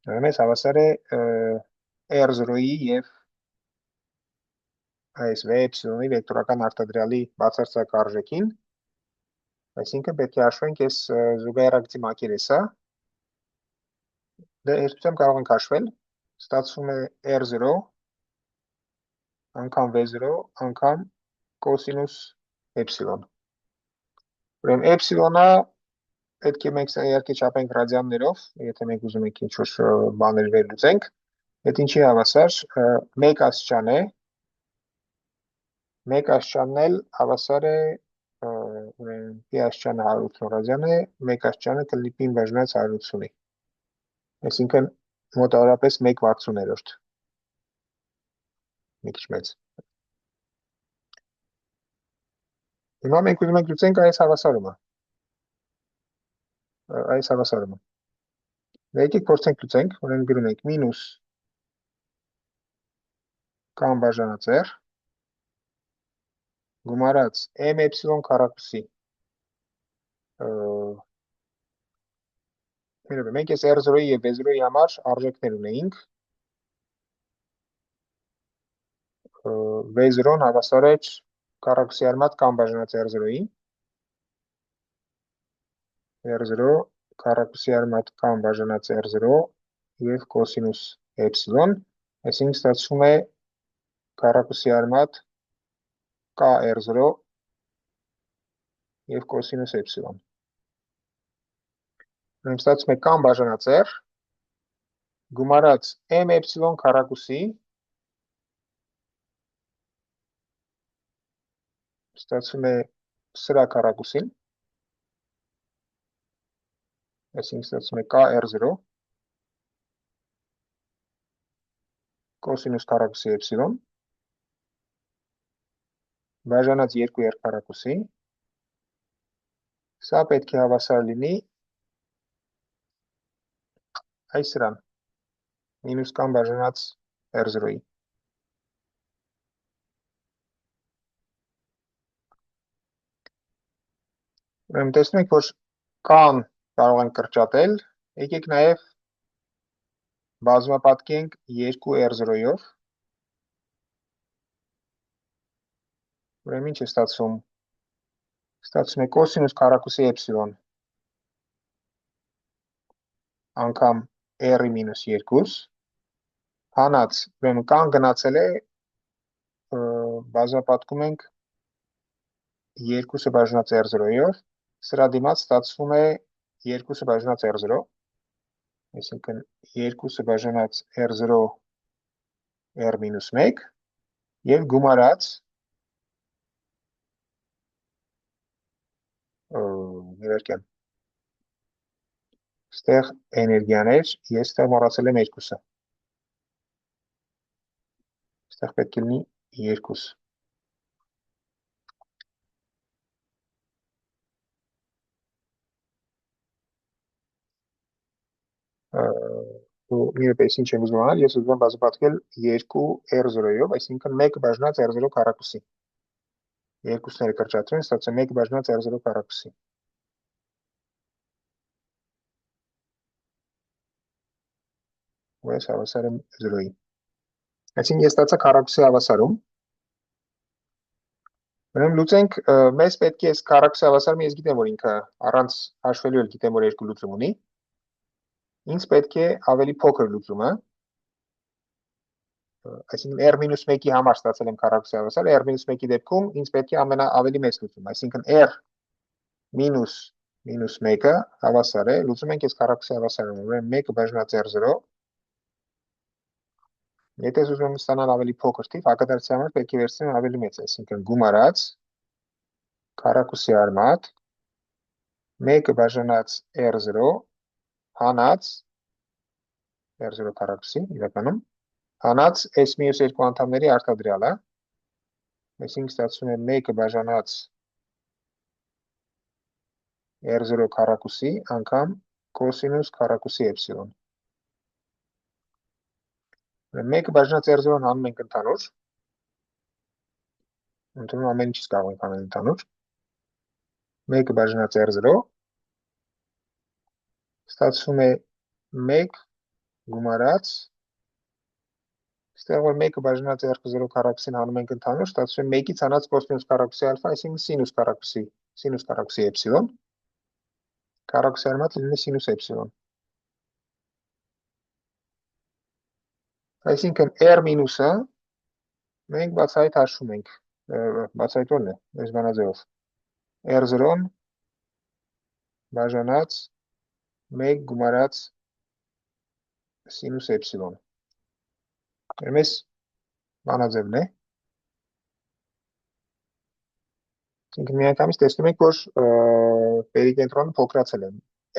Մեզ հավասար է R0-ի եւ այս V էպսիլոնի վեկտորական արտադրյալի բացարձակ արժեքին, այսինքն պետք է հաշվենք այս զուգահեռագծի մակերեսը, դե երբեմն կարող ենք հաշվել, ստացվում է R0 անգամ V0 անգամ կոսինուս էպսիլոն։ Ուրեմն էպսիլոնը պետք է մենք իհարկե չափենք ռադիաններով, եթե մենք ուզում ենք ինչ-որ բաներ վերլուծենք, այդ ինչի հավասար 1 աստիճան է, 1 աստիճանն էլ հավասար է, ուրեմն p աստիճանը 180 ռադիան է, 1 աստիճանը կլինի p բաժանած 180-ի։ Այսինքն մոտավորապես 1/60-րդ։ Մի քիչ մեծ։ Հիմա մենք ուզում ենք լուծենք այս հավասարումը։ Եկեք փորձենք լուծենք, ուրեմն գրում ենք մինուս կամ բաժանած R գումարած M էպսիլոն քառակուսի։ Մենք այս R0-ի եւ V0-ի համար արժեքներ ունեինք։ V0-ն հավասար է քառակուսի արմատ կամ բաժանած R0-ի։ R0 քառակուսի արմատ կամ բաժանած R0 եւ կոսինուս էպսիլոն, այսինքն ստացվում է քառակուսի արմատ K R0 եւ կոսինուս էպսիլոն։ Ուրեմն ստացվում է կամ բաժանած R գումարած M էպսիլոն քառակուսի ստացվում է սրա քառակուսին Այսինքն ստացվում է K R0 կոսինուս քառակուսի էպսիլոն բաժանած 2 երկարակուսի։ Սա պետք է հավասար լինի այս սրան մինուս կամ բաժանած R0-ի։ Ուրեմն տեսնում եք, որ K-ն կարող ենք կրճատել, եկեք նաև բազմապատկենք 2 R0-ով։ Ուրեմն ինչ է ստացվում։ Ստացվում է կոսինուս քառակուսի էպսիլոն անգամ R-ի մինուս 2 հանած, ուրեմն K-ն գնացել է, բազմապատկում ենք 2-ը բաժանած R0-ով, սրա դիմաց ստացվում է 2-ը բաժանած R0, այսինքն 2-ը բաժանած R0 R մինուս 1 և գումարած ներարկյան ստեղ էներգիաներ, ես ստեղ մոռացել եմ 2-ը, ստեղ պետք է լինի 2, մի պես ինչ եմ ուզում անել, ես ուզում եմ բազմապատկել 2 R0-ով, այսինքն 1 բաժնած R0 քառակուսի, 2-ները կրճատվեն, ստացվում է 1 բաժնած R0 քառակուսի։ Ու ես հավասար եմ 0-ի։ Այսինքն ես ստացա քառակուսի հավասարում։ Ուրեմն լուծենք, մեզ պետք է այս քառակուսի հավասարումը, ես գիտեմ, որ ինքը առանց հաշվելու էլ գիտեմ, որ 2 լուծում ունի։ Ինձ պետք է ավելի փոքր լուծումը, այսինքն R-1-ի համար ստացել եմ քառակուսի հավասար, R-1-ի դեպքում ինձ պետք է ավելի մեծ լուծում, այսինքն R-1-ը հավասար է, լուծում ենք այս քառակուսի հավասարումը, ուրեմն 1 բաժնած R0, եթե ուզում եմ ստանալ ավելի փոքր թիվ, հակադարձի համար պետք է վերցնեմ ավելի մեծ, այսինքն գումարած քառակուսի արմատ 1 բաժանած R0 հանած R0 քառակուսի իրականում հանած այս մյուս երկու անդամների արտադրյալը, այսինքն ստացվում է 1 բաժանած R0 քառակուսի անգամ կոսինուս քառակուսի էպսիլոն։ 1 բաժնած R0-ն հանում ենք ընդհանուր, ընդհանուր ամեն ինչից կարող ենք անել ընդհանուր, 1 բաժնած R0, ստացվում է 1 գումարած, ստեղ որ 1 բաժնած R0 քառակուսին հանում ենք ընդհանուր, ստացվում է 1-ից հանած կոսինուս քառակուսի ալֆա, այսինքն սինուս քառակուսի էպսիլոն, քառակուսի արմատ լինի սինուս էպսիլոն։ Այսինքն R մինուսը մենք բացահայտ հաշվում ենք, բացահայտորն է, այս բանաձևով, R0-ն բաժանած 1 գումարած սինուս էպսիլոն։ Մեզ բանաձևն է։ Այսինքն միանգամից տեսնում ենք, որ պերիկենտրոնը փոքրացել է,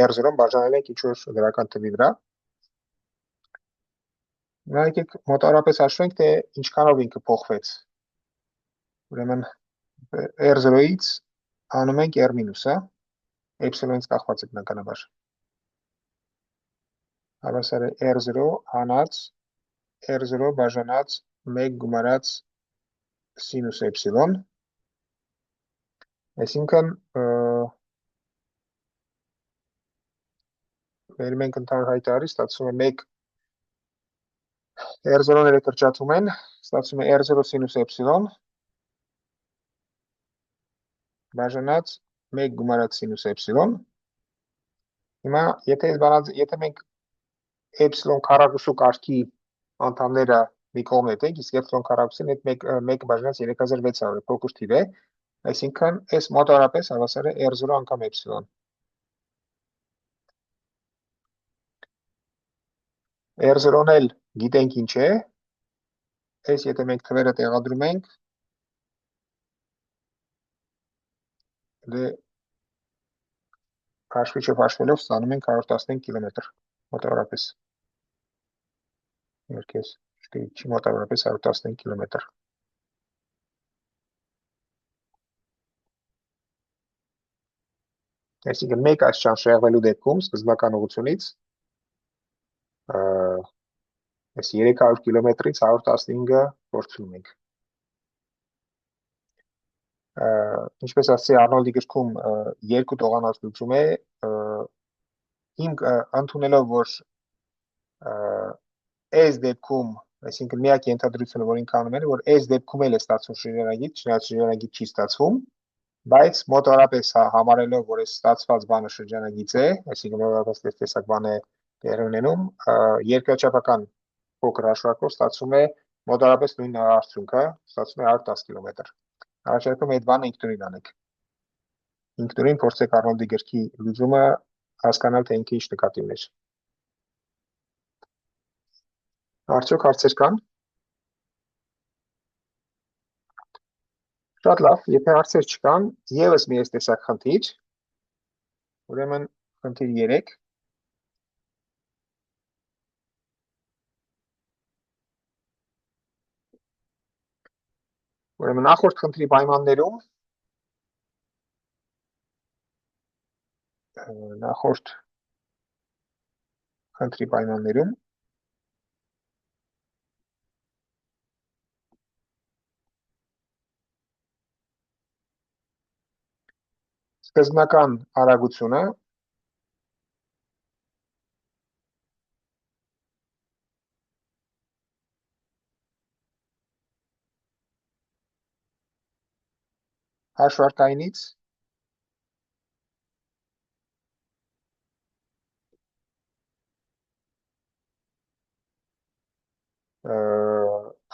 R0-ն բաժանել ենք ինչ-որ դրական թվի վրա։ Նա եկեք մոտավորապես հաշվենք, թե ինչքանով ինքը փոխվեց։ Ուրեմն R0-ից անում ենք R-ը, էպսիլոնից կախված է բնականաբար։ Հավասար է R0 հանած R0 բաժանած 1 գումարած սինուս էպսիլոն, այսինքն վերում ենք ընդհանուր հայտարարի, ստացվում է 1 R0-ները կրճատվում են, ստացվում է R0 սինուս էպսիլոն բաժանած 1 գումարած սինուս էպսիլոն։ Հիմա եթե մենք էպսիլոն քառակուսու կարգի անդամները մի կողմ նետենք, իսկ էպսիլոն քառակուսին այդ 1 բաժանած 3600 փոքր թիվ է, այսինքն այս մոտավորապես հավասար է R0 անգամ էպսիլոն։ R0-ն էլ գիտենք ինչ է, այս եթե մենք թվերը տեղադրում ենք, հաշվիչով հաշվելով ստանում ենք 115 կիլոմետր մոտավորապես։ Երկես չի մոտավորապես 115 կիլոմետր։ Այսինքն մեկ աստիճան շեղվելու դեպքում սկզբական ուղղությունից այս 300 կիլոմետրից 115-ը փորձում ենք։ Ինչպես ասացի Արնոլդի գրքում երկու տողանոց լուծում է, ընդունելով, որ այս դեպքում, այսինքն միակ ենթադրությունը, որ ինքը անում է, որ այս դեպքում էլ է ստացվում շրջանագիծ, չնայած շրջանագիծ չի ստացվում, բայց մոտավորապես համարելով, որ այս ստացված բանը շրջանագիծ է, այսինքն մոտավորապես այս տեսակ բան է տեղի ունենում, երկրաչափական փոքր հաշվարկով ստացվում է մոտավորապես նույն արդյունքը, ստացվում է 110 կիլոմետր։ Առաջարկում այդ բանը ինքնուրույն անեք։ Ինքնուրույն փորձեք Արնոլդի գրքի լուծումը հասկանալ, թե ինքը ինչ նկատի ուներ։ Արդյոք հարցեր կան։ Շատ լավ, եթե հարցեր չկան, եւս մի այս տեսակ խնդիր, ուրեմն խնդիր 3, ուրեմն նախորդ խնդրի պայմաններում սկզբնական արագությունը հաշվարկայինից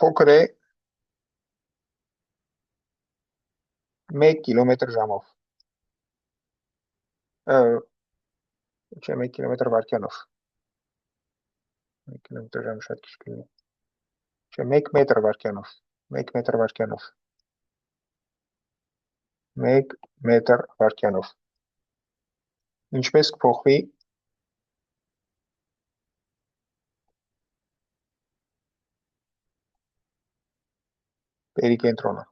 փոքր է 1 կիլոմետր ժամով։ Չէ, 1 կիլոմետր վայրկյանով։ 1 կիլոմետր ժամ շատ քիչ կլինի։ Չէ, 1 մետր վայրկյանով։ 1 մետր վայրկյանով։ 1 մետր վայրկյանով։ Ինչպես կփոխվի պերիկենտրոնը։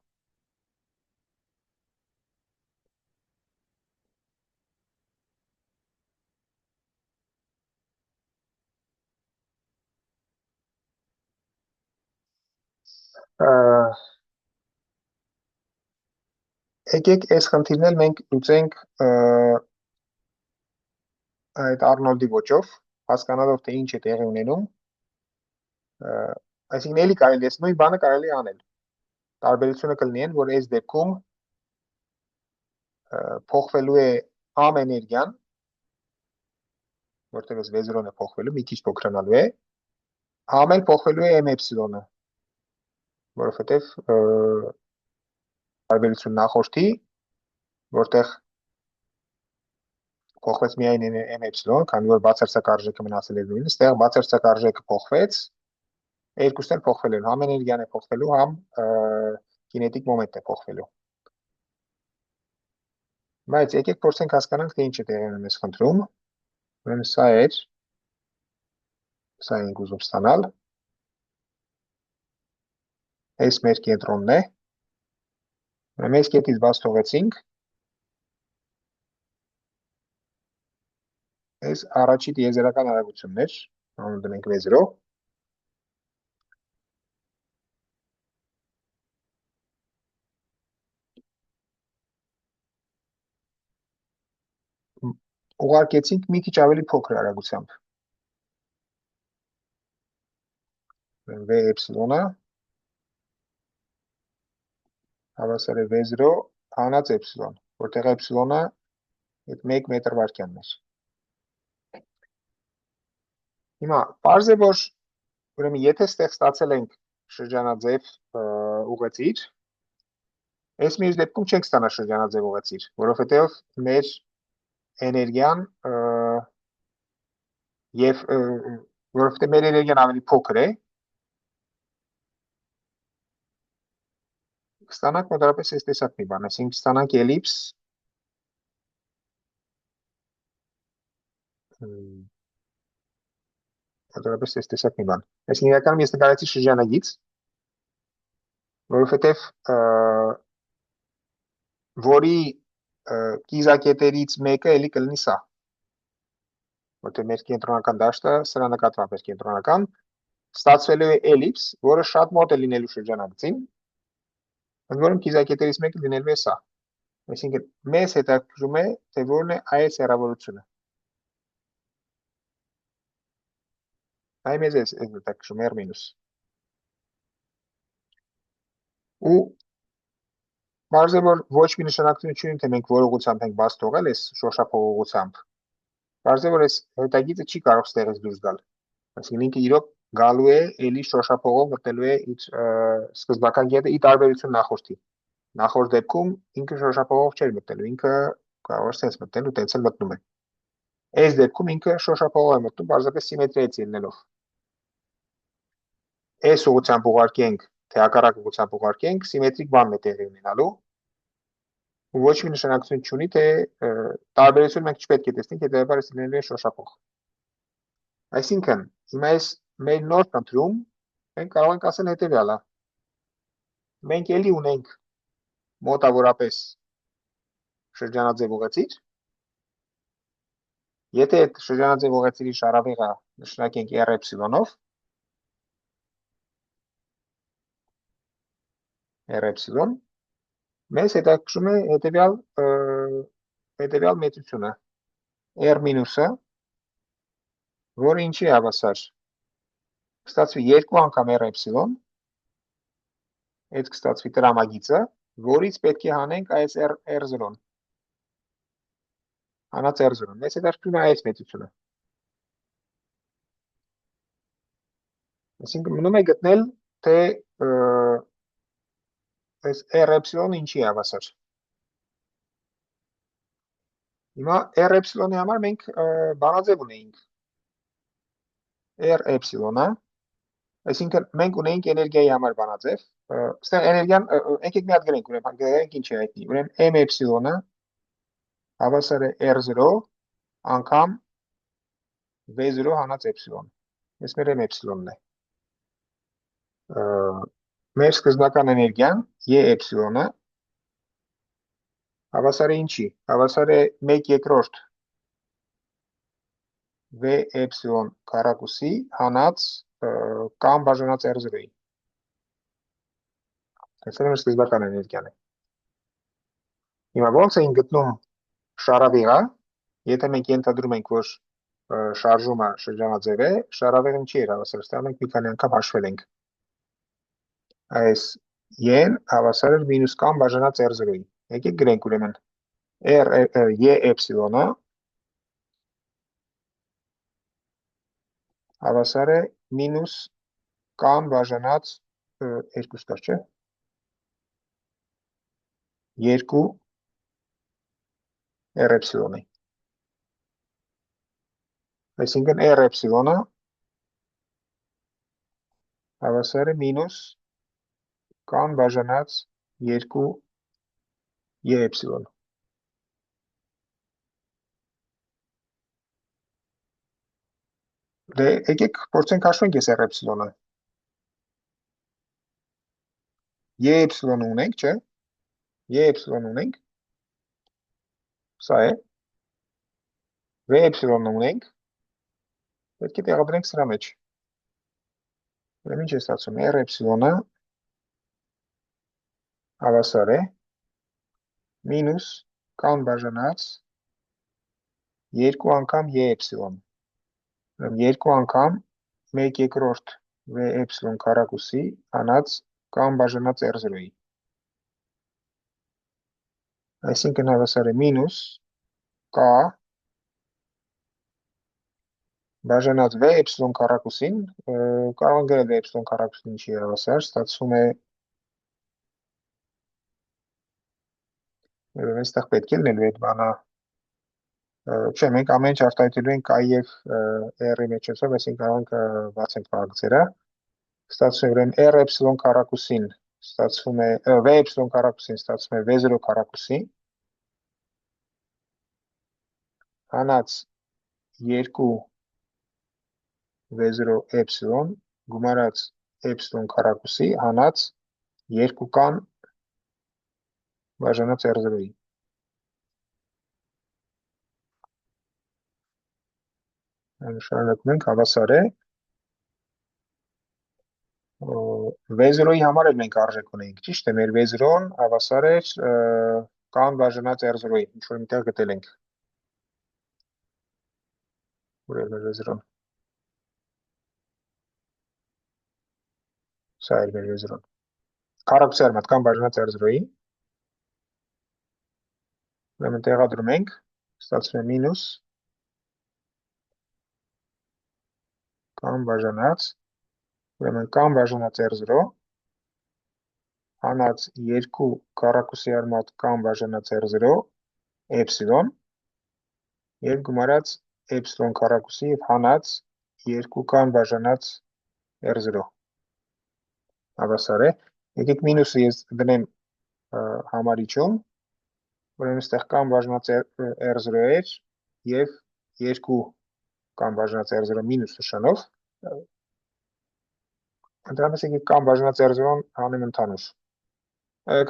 Եկեք այս խնդիրն էլ մենք լուծենք այդ Արնոլդի ոճով, հասկանալով թե ինչ է տեղի ունենում, այսինքն էլի կարելի է, նույն բանը կարելի է անել։ Տարբերությունը կլինի այն, որ այս դեպքում փոխվելու է am էներգիան, որտեղ այս վեզրոնը փոխվելու, մի քիչ փոքրանալու է, am էլ փոխվելու է m էպսիլոնը, որովհետև տարբերություն նախորդի, որտեղ փոխվեց միայն m էպսիլոն, քանի որ բացարձակ արժեքը մնացել է նույնը, այստեղ բացարձակ արժեքը փոխվեց, երկուսն էլ փոխվել են, համ էներգիան է փոխվելու, համ կինետիկ մոմենտն է փոխվելու։ Բայց եկեք փորձենք հասկանանք, թե ինչ է տեղի ունենում այս խնդրում։ Ուրեմն սա ենք ուզում ստանալ։ Այս մեր կենտրոնն է։ Ուրեմն այս կետից բաց թողեցինք։ Այս առաջի տիեզերական արագությունն էր, անում դնենք վեզրով։ Ուղարկեցինք մի քիչ ավելի փոքր արագությամբ։ V էպսիլոնը հավասար է V0 հանած էպսիլոն, որտեղ էպսիլոնը այդ 1 մետր վայրկյանն էր։ Հիմա պարզ է, որ ուրեմն եթե ստեղ ստացել ենք շրջանաձև ուղղացիր, այս մյուս դեպքում չենք ստանա շրջանաձև ուղղացիր, որովհետև մեր էներգիան եւ որովհետև մեր էներգիան ավելի փոքր է, կստանանք մոտավորապես այս տեսակ մի բան, այսինքն կստանանք էլիպս Հատկապես այս տեսակ մի բան։ Այսինքն իրականում ես նկարեցի շրջանագիծ, որովհետև որի կիզակետերից մեկը էլի կլինի սա, որտեղ մեր կենտրոնական դաշտը սրա նկատմամբ մեր կենտրոնական ստացվելու է էլիպս, որը շատ մոտ է լինելու շրջանագծին, ընդ որում կիզակետերից մեկը լինելու է սա։ Այսինքն մեզ հետաքրքրում է, թե որն է այս հեռավորությունը։ Այ մեզ այս հետաքրքրում է R-։ Ու մարզե որ ոչ մի նշանակություն չունի, թե մենք որ ուղղությամբ ենք բաց թողել այս շոշափող ուղղությամբ։ Մարզե որ այս հետագիծը չի կարող ստեղից դուրս գալ։ Այսինքն ինքը իրոք գալու է էլի շոշափողով մտնելու է իր սկզբական կետը ի տարբերություն նախորդի։ Նախորդ դեպքում ինքը շոշափողով չէր մտնելու, ինքը կարող է sense մտնել ու տենց էլ մտնում է։ Այս դեպքում ինքը շոշափողով է մտնում, բարձրապես սիմետրիայից ելնելով։ Այս ուղղությամբ ուղարկենք, թե հակառակ ուղղությամբ ուղարկենք, սիմետրիկ բանն է տեղի ունենալու։ Ոչ մի նշանակություն չունի, թե տարբերություն մենք չպետք է տեսնենք, հետևաբար այս լինելու է շոշափող։ Այսինքն, հիմա այս մեր նոր խնդրում մենք կարող ենք ասել հետևյալը։ Մենք էլի ունենք մոտավորապես շրջանաձև ուղեցիր։ Եթե այդ շրջանաձև ուղեցիրի շարավեղը նշանակենք R էպսիլոնով, R էպսիլոն, մեզ հետաքրքրում է հետևյալ մեծությունը R մինուսը, որը ինչի է հավասար։ Կստացվի 2 անգամ R էպսիլոն, այդ կստացվի տրամագիծը, որից պետք է հանենք այս R0-ն։ Հանած R0-ն, մեզ հետաքրքրում է այս մեծությունը։ Այսինքն մնում է գտնել, թե այս R էպսիլոնը ինչի է հավասար։ Հիմա R էպսիլոնի համար մենք բանաձև ունեինք։ R էպսիլոնը, այսինքն մենք ունեինք էներգիայի համար բանաձև, ստեղ էներգիան, եկեք մի հատ գրենք, ուրեմն գրենք ինչ է հայտնի, ուրեմն M էպսիլոնը հավասար է R0 անգամ V0 հանած էպսիլոն։ Այս մեր M էպսիլոնն է։ Մեր սկզբնական էներգիան E էպսիլոնը հավասար է ինչի։ Հավասար է 1/2 V էպսիլոն քառակուսի հանած կամ բաժանած R0-ի։ Այսինքն մեր սկզբնական էներգիան է։ Հիմա ոնց ենք գտնում շարավեղը, եթե մենք ենթադրում ենք, որ շարժումը շրջանաձև է, շարավեղը ինչի է հավասար, ստեղ մենք մի քանի անգամ հաշվել ենք։ Այս Y-ն հավասար է մինուս կամ բաժանած R0-ի։ Եկեք գրենք ուրեմն E էպսիլոնը հավասար է մինուս կամ բաժանած 2 ստար չէ։ 2 R էպսիլոնի։ Այսինքն R էպսիլոնը հավասար է մինուս կամ բաժանած 2 E էպսիլոն։ Դե եկեք փորձենք հաշվենք այս R էպսիլոնը։ E էպսիլոնը ունենք, չէ՞։ E էպսիլոնը ունենք։ Սա է։ V էպսիլոնը ունենք։ Պետք է տեղադրենք սրա մեջ։ Ուրեմն ինչ է ստացվում, R էպսիլոնը հավասար է մինուս կամ բաժանած 2 անգամ E էպսիլոն։ 2 անգամ 1/2 V էպսիլոն քառակուսի հանած կամ բաժանած R0-ի։ Այսինքն հավասար է մինուս K բաժանած V էպսիլոն քառակուսին, կարող են գրել V էպսիլոն քառակուսին ինչի է հավասար, ստացվում է այստեղ պետք է լինելու այդ բանը, չէ, մենք ամեն ինչ արտահայտելու ենք K և R-ի մեջոցով, այսինքն կարող ենք բացենք փակցերը, ստացվում է ուրեմն R էպսիլոն քառակուսին, ստացվում է V էպսիլոն քառակուսին, ստացվում է V0 քառակուսի, հանած 2 V0 էպսիլոն գումարած էպսիլոն քառակուսի հանած 2 կան բաժանած R0-ի։ Շարունակում ենք, հավասար է V0-ի համար էլ մենք արժեք ունեինք, ճիշտ է, մեր V0-ն հավասար էր կան բաժանած R0-ի, ինչ-որ միտեղ գտել ենք։ Ուր էր մեր V0-ն։ Սա էր մեր V0-ն։ Քառակուսի արմատ կան բաժանած R0-ի։ Ուրեմն տեղադրում ենք, ստացվում է մինուս կան բաժանած, ուրեմն կան բաժանած R0 հանած 2 քառակուսի արմատ կան բաժանած R0 էպսիլոն եւ գումարած էպսիլոն քառակուսի եւ հանած 2 կան բաժանած R0 հավասար է։ Եկեք մինուսը ես դնեմ համարիչում, ուրեմն այստեղ կան բաժանած R0 էր եւ 2 կան բաժանած R0 մինուս նշանով։ Ընդհանրապես եկեք կան բաժանած R0-ն հանեմ ընդհանուր։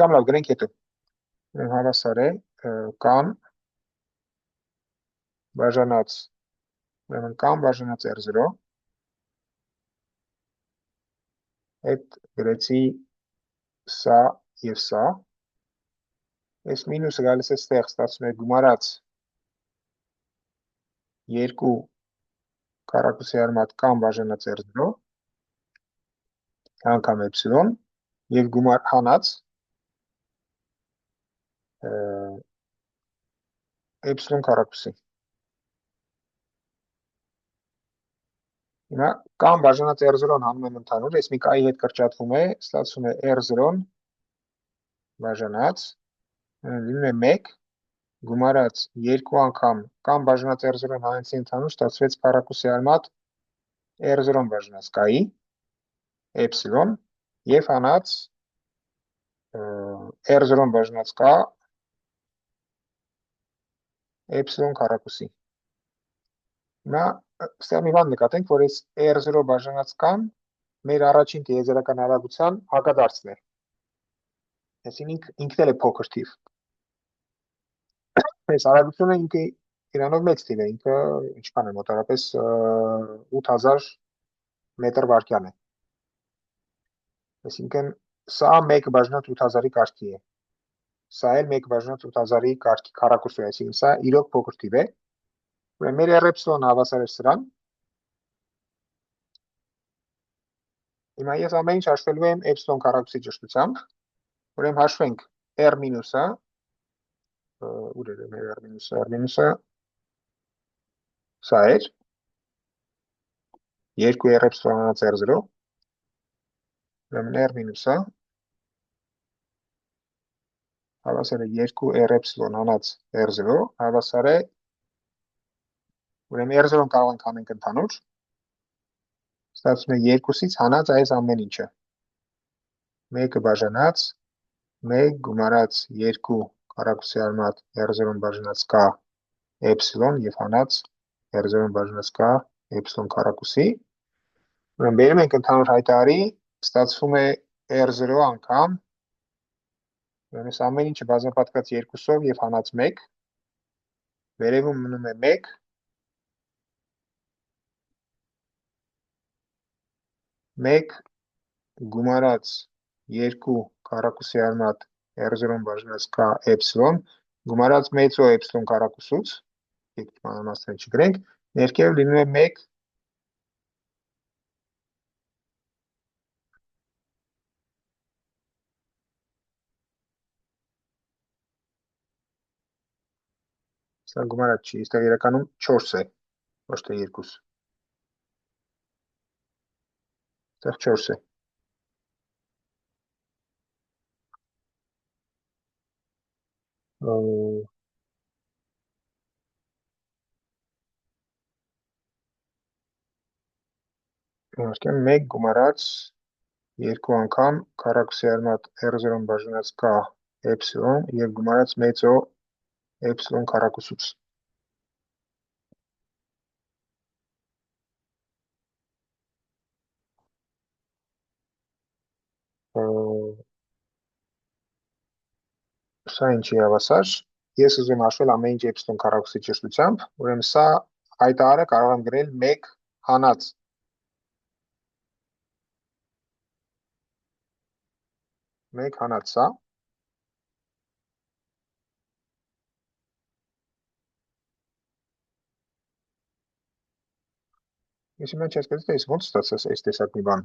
Կամ լավ գրենք հետո։ Հավասար է կան բաժանած, ուրեմն կան բաժանած R0 այդ գրեցի սա եւ սա։ Այս մինուսը գալիս է ստեղ, ստացվում է գումարած 2 քառակուսի արմատ կան բաժանած R0 անգամ էպսիլոն եւ գումար հանած էպսիլոն քառակուսի։ Հիմա կան բաժանած R0-ն հանում եմ ընդհանուր, այս մի կայի հետ կրճատվում է, ստացվում է R0-ն բաժանած, լինում է 1, գումարած 2 անգամ կան բաժանած R0-ն հանեցի ընդհանուր, ստացվեց քառակուսի արմատ R0-ն բաժանած կայի, էպսիլոն եւ հանած R0-ն բաժանած կա, էպսիլոն քառակուսի։ Հիմա ստեղ մի բան նկատենք, որ այս R0 բաժանած կան մեր առաջին տիեզերական արագության հակադարձն է։ Այսինքն ինքն էլ է փոքր թիվ։ Այս արագությունը ինքը իրանով մեծ թիվ է, ինքը ինչքան է մոտավորապես 8000 մետր վարկյան է։ Այսինքն սա 1 բաժանած 8000-ի կարգի է։ Սա էլ 1 բաժանած 8000-ի կարգի քառակուսի է, այսինքն սա իրոք փոքր թիվ է։ Ուրեմն մեր R էպսիլոնը հավասար է սրան։ Հիմա ես ամեն ինչ հաշվելու եմ էպսիլոն քառակուսի ճշտությամբ։ Ուրեմն հաշվենք R մինուսը, ուր է մեր R մինուսը, R մինուսը սա էր 2 R էպսիլոն հանած R0, ուրեմն R մինուսը հավասար է 2 R էպսիլոն հանած R0, հավասար է, ուրեմն R0-ն կարող ենք անենք ընդհանուր, ստացվում է 2-ից հանած այս ամեն ինչը, 1-ը բաժանած, 1 գումարած 2 քառակուսի արմատ R0-ն բաժանած կա էպսիլոն եւ հանած R0-ն բաժանած կա էպսիլոն քառակուսի։ Ուրեմն բերում ենք ընդհանուր հայտարարի, ստացվում է R0 անգամ, ուրեմն այս ամեն ինչը բազմապատկված 2-ով եւ հանած 1, վերևում մնում է 1, մեկ գումարած 2 քառակուսի արմատ R0-ն բաժանած կա էպսիլոն, գումարած մեծո էպսիլոն քառակուսուց, եկեք մանրամասն չգրենք, ներքև լինում է 1 սա գումարած չի, այստեղ իրականում 4 է, ոչ թե 2, այստեղ 4 է։ Իհարկե 1 գումարած 2 անգամ քառակուսի արմատ R0-ն բաժանած կա էպսիլոն եւ գումարած մեծո էպսիլոն քառակուսուց։ Սա ինչի հավասար։ Ես ուզում եմ հաշվել ամեն ինչ էպսիլոն քառակուսի ճշտությամբ, ուրեմն սա հայտարարը կարող եմ գրել 1 հանած 1 հանած սա Ես հիմա չես կասես, թե ես ոնց ստացած այս տեսակ մի բան։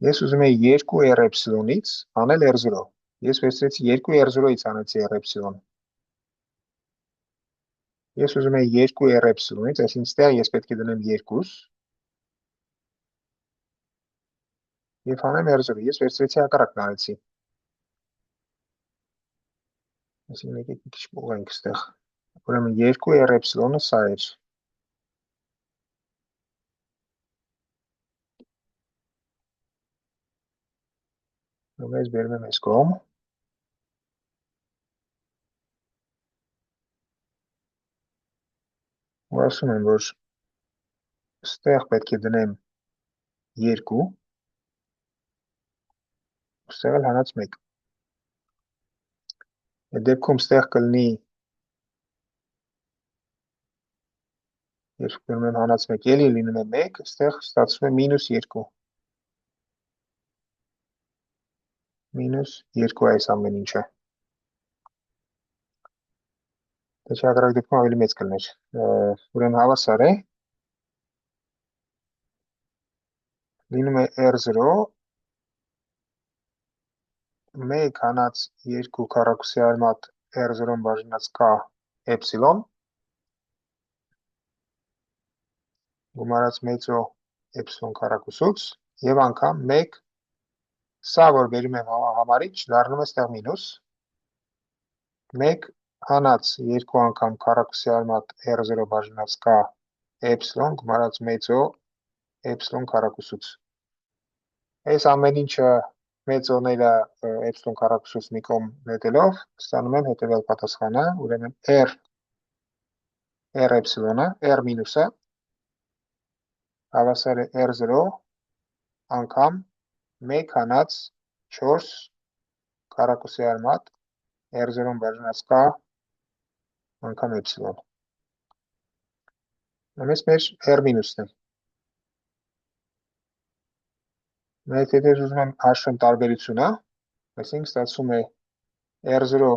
Ես ուզում եմ 2 r էպսիլոնից անել r0։ Ես վերցրեցի 2 r0-ից անեցի r էպսիլոն։ Ես ուզում եմ 2 r էպսիլոնից, այսինքն ստեղ ես պետք է դնեմ 2 եւ անեմ r0։ Ես վերցրեցի հակառակն արեցի։ Այսինքն եկեք մի քիչ ուղենք ստեղ։ Ուրեմն 2 r էպսիլոնը սա էր։ Ես բերում եմ այս կողմ։ Ու ասում եմ, որ ստեղ պետք է դնեմ 2, ստեղ էլ հանած 1։ Այդ դեպքում ստեղ կլինի, երբ գրում եմ հանած 1, էլի լինում է 1, ստեղ ստացվում է -2։ -2 այս ամեն ինչը։ Դա հակառակ դեպքում ավելի մեծ կլներ։ Ուրեմն հավասար է։ Լինում է r0 1 հանած 2 քառակուսի արմատ r0-ն բաժանած k էպսիլոն գումարած մեծո էպսիլոն քառակուսուց եւ անգամ 1 սա որ բերում եմ համարիչ դառնում է ստեղ մինուս 1 հանած 2 անգամ քառակուսի արմատ r0 բաժանած k էպսիլոն գումարած մեծո էպսիլոն քառակուսուց։ Այս ամեն ինչը մեծոները էպսիլոն քառակուսուց մի կողմ նետելով ստանում եմ հետևյալ պատասխանը, ուրեմն r էպսիլոնը, r մինուսը հավասար է r0 անգամ 1 հանած 4 քառակուսի արմատ r0-ն բաժանած k անգամ էպսիլոն։ Ամենից մեր r մինուսն է։ Մենք եթե ուզում եմ հաշվեմ տարբերությունը, այսինքն ստացվում է r0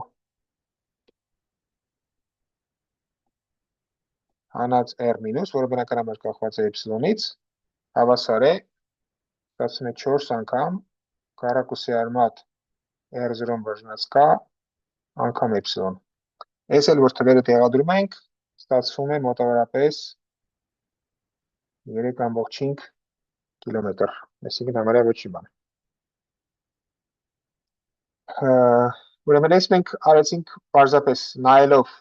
հանած r մինուս, որը բնականաբար կախված է էպսիլոնից, հավասար է, ստացվում է 4 անգամ քառակուսի արմատ r0-ն բաժանած k անգամ էպսիլոն։ Այս էլ որ թվերը տեղադրում ենք, ստացվում է մոտավորապես 3.5 կիլոմետր, այսինքն համարյա ոչ մի բան։ Ուրեմն այս մենք արեցինք պարզապես նայելով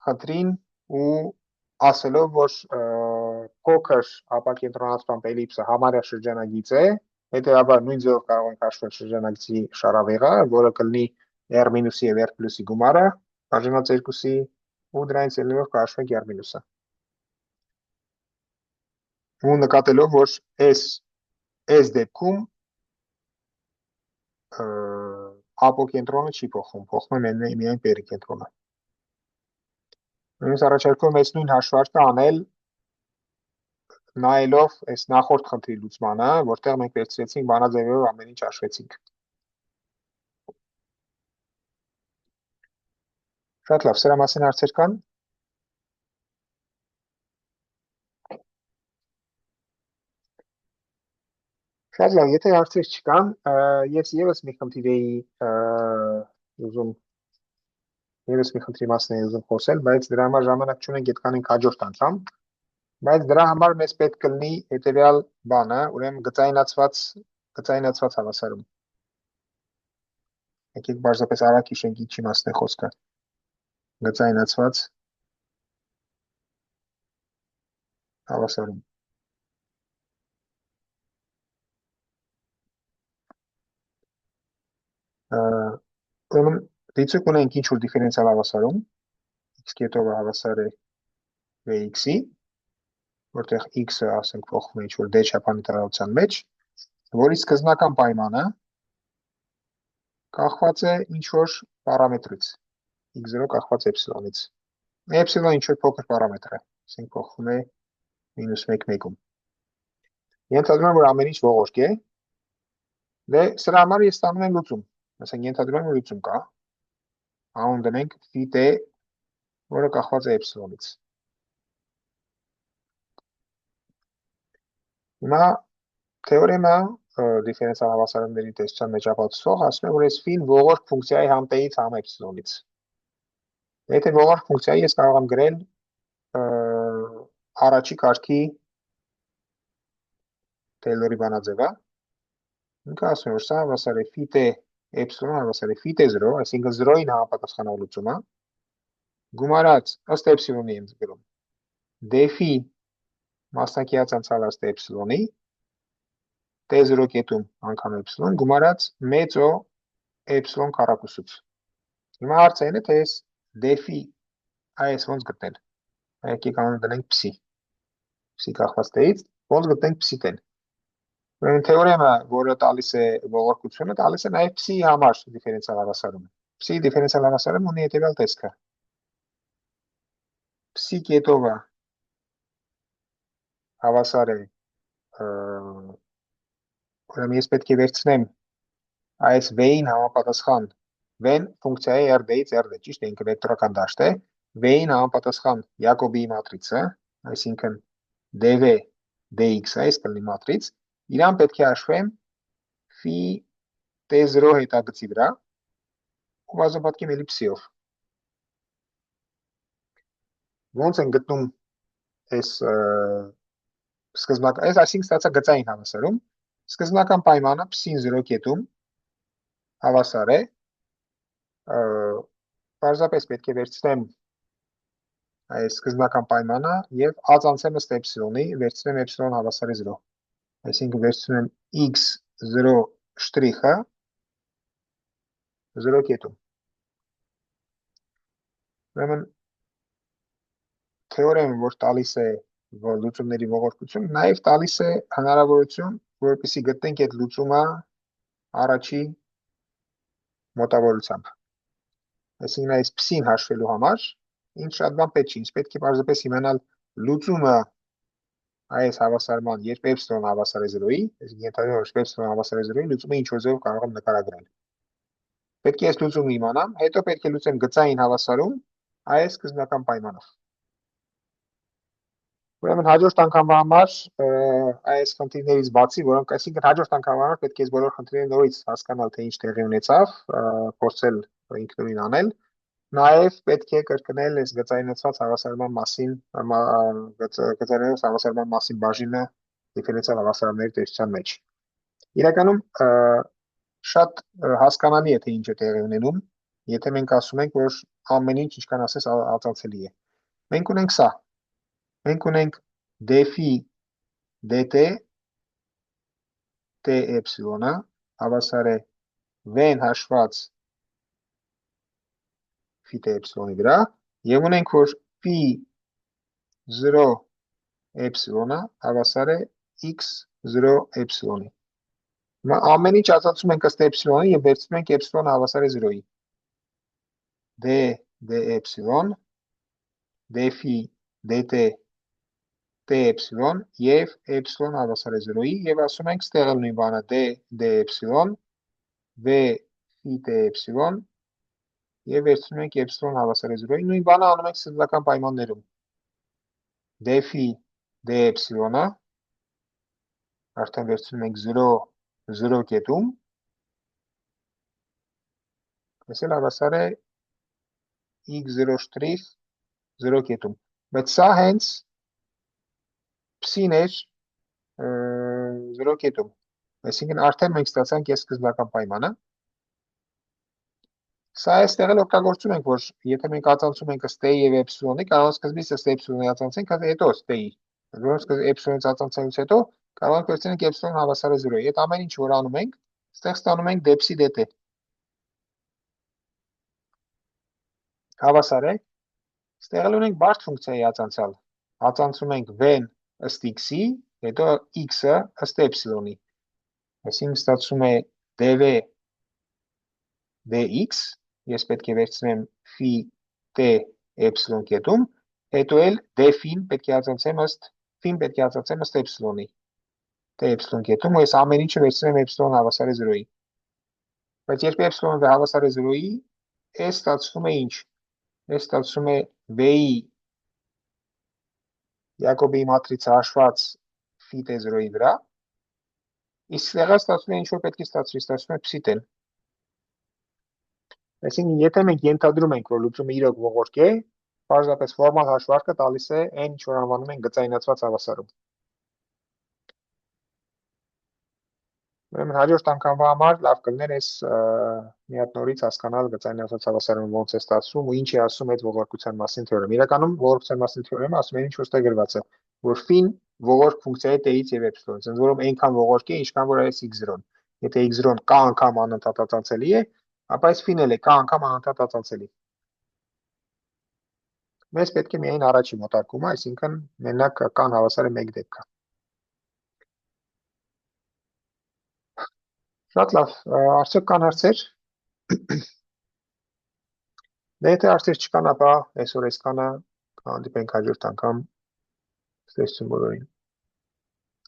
խնդրին ու ասելով, որ փոքր ապակենտրոնացված էլիպսը համարյա շրջանագիծ է, հետեւաբար նույն ձևով կարող ենք հաշվել շրջանագծի շարավեղը, որը կլինի r մինուսի եւ r պլյուսի գումարը, բաժանած 2-ի ու դրանից ելնելով կհաշվենք r մինուսը։ Ու նկատելով, որ այս դեպքում ապոկենտրոնը չի փոխվում, փոխվում է միայն պերիկենտրոնը։ Ես առաջարկում եմ այս նույն հաշվարկը անել նայելով այս նախորդ խնդրի լուծմանը, որտեղ մենք վերցրեցինք բանաձևերով ամեն ինչ հաշվեցինք։ Շատ լավ, սրա մասին հարցեր կան։ Շատ լավ, եթե հարցեր չկան, ես եւս մի խնդիր էի ուզում Եվս մի խնդրի մասն էի ուզում խոսել, բայց դրա համար ժամանակ չունենք, այդ կանենք հաջորդ անգամ։ Բայց դրա համար մեզ պետք կլինի հետևյալ բանը, ուրեմն գծայնացված հավասարում։ Եկեք բարձրապես արագ հիշենք ինչի մասն է խոսքը։ Գծայնացված հավասարում։ Ուրեմն դիցուկ ունենք ինչ-որ դիֆերենցիալ հավասարում, x կետովը հավասար է vx-ի, որտեղ x-ը ասենք փոխվում է ինչ-որ d չափանիշ տարածության մեջ, որի սկզբնական պայմանը կախված է ինչ-որ պարամետրից, x0 կախված էպսիլոնից։ Էպսիլոն ինչ-որ փոքր պարամետր է, ասենք փոխվում է -1-1-ում։ Ենթադրում եմ, որ ամեն ինչ ողորկ է, դե սրա համար ես ստանում եմ լուծում, ասենք ենթադրում եմ, որ լուծում կա, անուն դնենք phi t, որը կախված է էպսիլոնից։ Հիմա թեորեմը դիֆերենցիալ հավասարումների տեսության մեջ ապացուցող ասում է, որ այս phi-ն ողորկ ֆունկցիայի համ t-ից համ էպսիլոնից։ Եթե ողորկ ֆունկցիայի ես կարող եմ գրել առաջի կարգի Taylor-ի բանաձևը, ինքը ասում է, որ սա հավասար է phi t էպսիլոն հավասար է phi t0, այսինքն 0-ին համապատասխանող լուծումը, գումարած ըստ էպսիլոնի եմ գրում, d-phi մասնակիաց անցյալ ըստ էպսիլոնի, t0 կետում անգամ էպսիլոն, գումարած մեծ O էպսիլոն քառակուսուց։ Հիմա հարցը այն է, թե ես d-phi այս ոնց գտնել։ Եկեք անուն դնենք psi։ Psi կախված t-ից, ոնց գտնենք psi t-ն։ Ուրեմն թեորեմը, որը տալիս է ողորկությունը, տալիս է նաև psi-ի համար դիֆերենցիալ հավասարումը։ Psi-ի դիֆերենցիալ հավասարումը ունի հետևյալ տեսքը։ Psi կետովը հավասար է, ուրեմն ես պետք է վերցնեմ այս v-ին համապատասխան, v-ն ֆունկցիայի rd-ից rd, ճիշտ է, ինքը վեկտորական դաշտ է, v-ին համապատասխան Յակոբիի մատրիցը, այսինքն dv dx-ը, այս կլինի մատրից, իրան պետք է հաշվեմ phi t0 հետագծի վրա ու բազմապատկեմ էլի psi-ով։ Ոնց են գտնում այս սկզբնական, այսինքն ստացա գծային հավասարում, սկզբնական պայմանը psi-ն 0 կետում հավասար է, պարզապես պետք է վերցնեմ այս սկզբնական պայմանը և ածանցեմ ըստ էպսիլոնի, վերցնեմ էպսիլոն հավասար է 0, այսինքն վերցնում եմ x0 շտրիխը 0 կետում։ Ուրեմն թեորեմը, որ տալիս է լուծումների ողորկություն, նաև տալիս է հնարավորություն, որպեսզի գտնենք այդ լուծումը առաջի մոտավորությամբ։ Այսինքն այս psi-ն հաշվելու համար ինչ շատ բան պետք չի, ինձ պետք է պարզապես իմանալ լուծումը այս հավասարման, երբ էպսիլոն հավասար է 0-ի, ենթադրում եմ, որ էպսիլոն հավասար է 0-ի, լուծումը ինչ-որ ձևով կարող եմ նկարագրել։ Պետք է այս լուծումը իմանամ, հետո պետք է լուծեմ գծային հավասարում այս սկզբնական պայմանով։ Ուրեմն հաջորդ անգամվա համար այս խնդիրներից բացի, որոնք այսինքն հաջորդ անգամվա համար պետք է այս բոլոր խնդիրները նորից հասկանալ, թե ինչ տեղի ունեցավ, փորձել ինքնուրույն անել, նաև պետք է կրկնել այս գծայնացված հավասարման մասին, գծայնացված հավասարման մասին բաժինը դիֆերենցիալ հավասարումների տեսության մեջ։ Իրականում շատ հասկանալի է, թե ինչ է տեղի ունենում, եթե մենք ասում ենք, որ ամեն ինչ ինչքան ասես ածանցելի է։ Մենք ունենք սա։ Մենք ունենք d-phi dt t էպսիլոնը հավասար է v-ն հաշված phi t էպսիլոնի վրա և ունենք, որ phi 0 էպսիլոնը հավասար է x0 էպսիլոնի։ Ամեն ինչ ածանցում ենք ըստ էպսիլոնի և վերցնում ենք էպսիլոնը հավասար է 0-ի։ d էպսիլոն, d-phi dt t էպսիլոն և էպսիլոն հավասար է 0-ի և ասում ենք ստեղ նույն բանը d էպսիլոն, v phi t էպսիլոն և վերցնում ենք էպսիլոն հավասար է 0-ի, նույն բանը անում ենք սկզբնական պայմաններում։ d-phi d էպսիլոնը արդեն վերցնում ենք 0 կետում, այսել հավասար է x0 շտրիխ 0 կետում, բայց սա հենց psi-ն էր 0 կետում, այսինքն արդեն մենք ստացանք այս սկզբնական պայմանը։ Սա այստեղ էլ օգտագործում ենք, որ եթե մենք ածանցում ենք ըստ t-ի և էպսիլոնի, կարող ենք սկզբից ըստ էպսիլոնի ածանցենք, հետո ըստ t-ի։ Որոնց էպսիլոնից ածանցելուց հետո կարող ենք վերցնենք էպսիլոն հավասար է 0-ի։ Այդ ամեն ինչ որ անում ենք, այստեղ ստանում ենք d-psi dt։ Հավասար է։ Այստեղ էլ ունենք բարդ ֆունկցիայի ածանցյալ։ Ածանցում ենք v-ն ըստ x-ի, հետո x-ը ըստ էպսիլոնի։ Այսինքն ստացվում է dv dx, ես պետք է վերցնեմ phi t էպսիլոն կետում, հետո էլ d-ֆին պետք է հացացեմ ըստ էպսիլոնի, t էպսիլոն կետում, ու ես ամեն ինչը վերցնեմ էպսիլոն հավասար է 0-ի։ Բայց երբ էպսիլոնը հավասար է 0-ի, s ստացվում է ինչ։ S ստացվում է v-ի Յակոբի մատրիցը հաշված phi t 0-ի վրա, իսկ տեղը ստացվում է ինչ որ պետք է ստացվում է psi-t-ն։ Այսինքն, եթե մենք ենթադրում ենք, որ լուծումը իրոք ողորկ է, պարզապես ֆորմալ հաշվարկը տալիս է այն, ինչ որ անվանում են գծայնացված հավասարում։ Ուրեմն հաջորդ անգամվա համար լավ կլներ այս մի հատ նորից հասկանալ գծայնացված հավասարումը ոնց է ստացվում ու ինչ է ասում այդ ողորկության մասին թեորեմը։ Իրականում ողորկության մասին թեորեմը ասում է ինչ որ ստե գրված է, որ ֆին ողորկ ֆունկցիա է t-ից եւ էպսիլոնից, ընդ որում այնքան ողորկ է, ինչքան որ այս x0-ն։ Եթե x0-ն k անգամ անընդհատ ածանցելի է, ապա այս ֆին էլ է k անգամ անընդհատ ածանցելի։ Մեզ պետք է միայն առաջի մոտարկումը, այսինքն մենակ կան հավասար է 1 դեպքը։ Շատ լավ, արդյոք կան հարցեր։ Դե եթե հարցեր չկան, ապա այսօր այսքանը, հանդիպենք հաջորդ անգամ։ Ստեսություն բոլորին։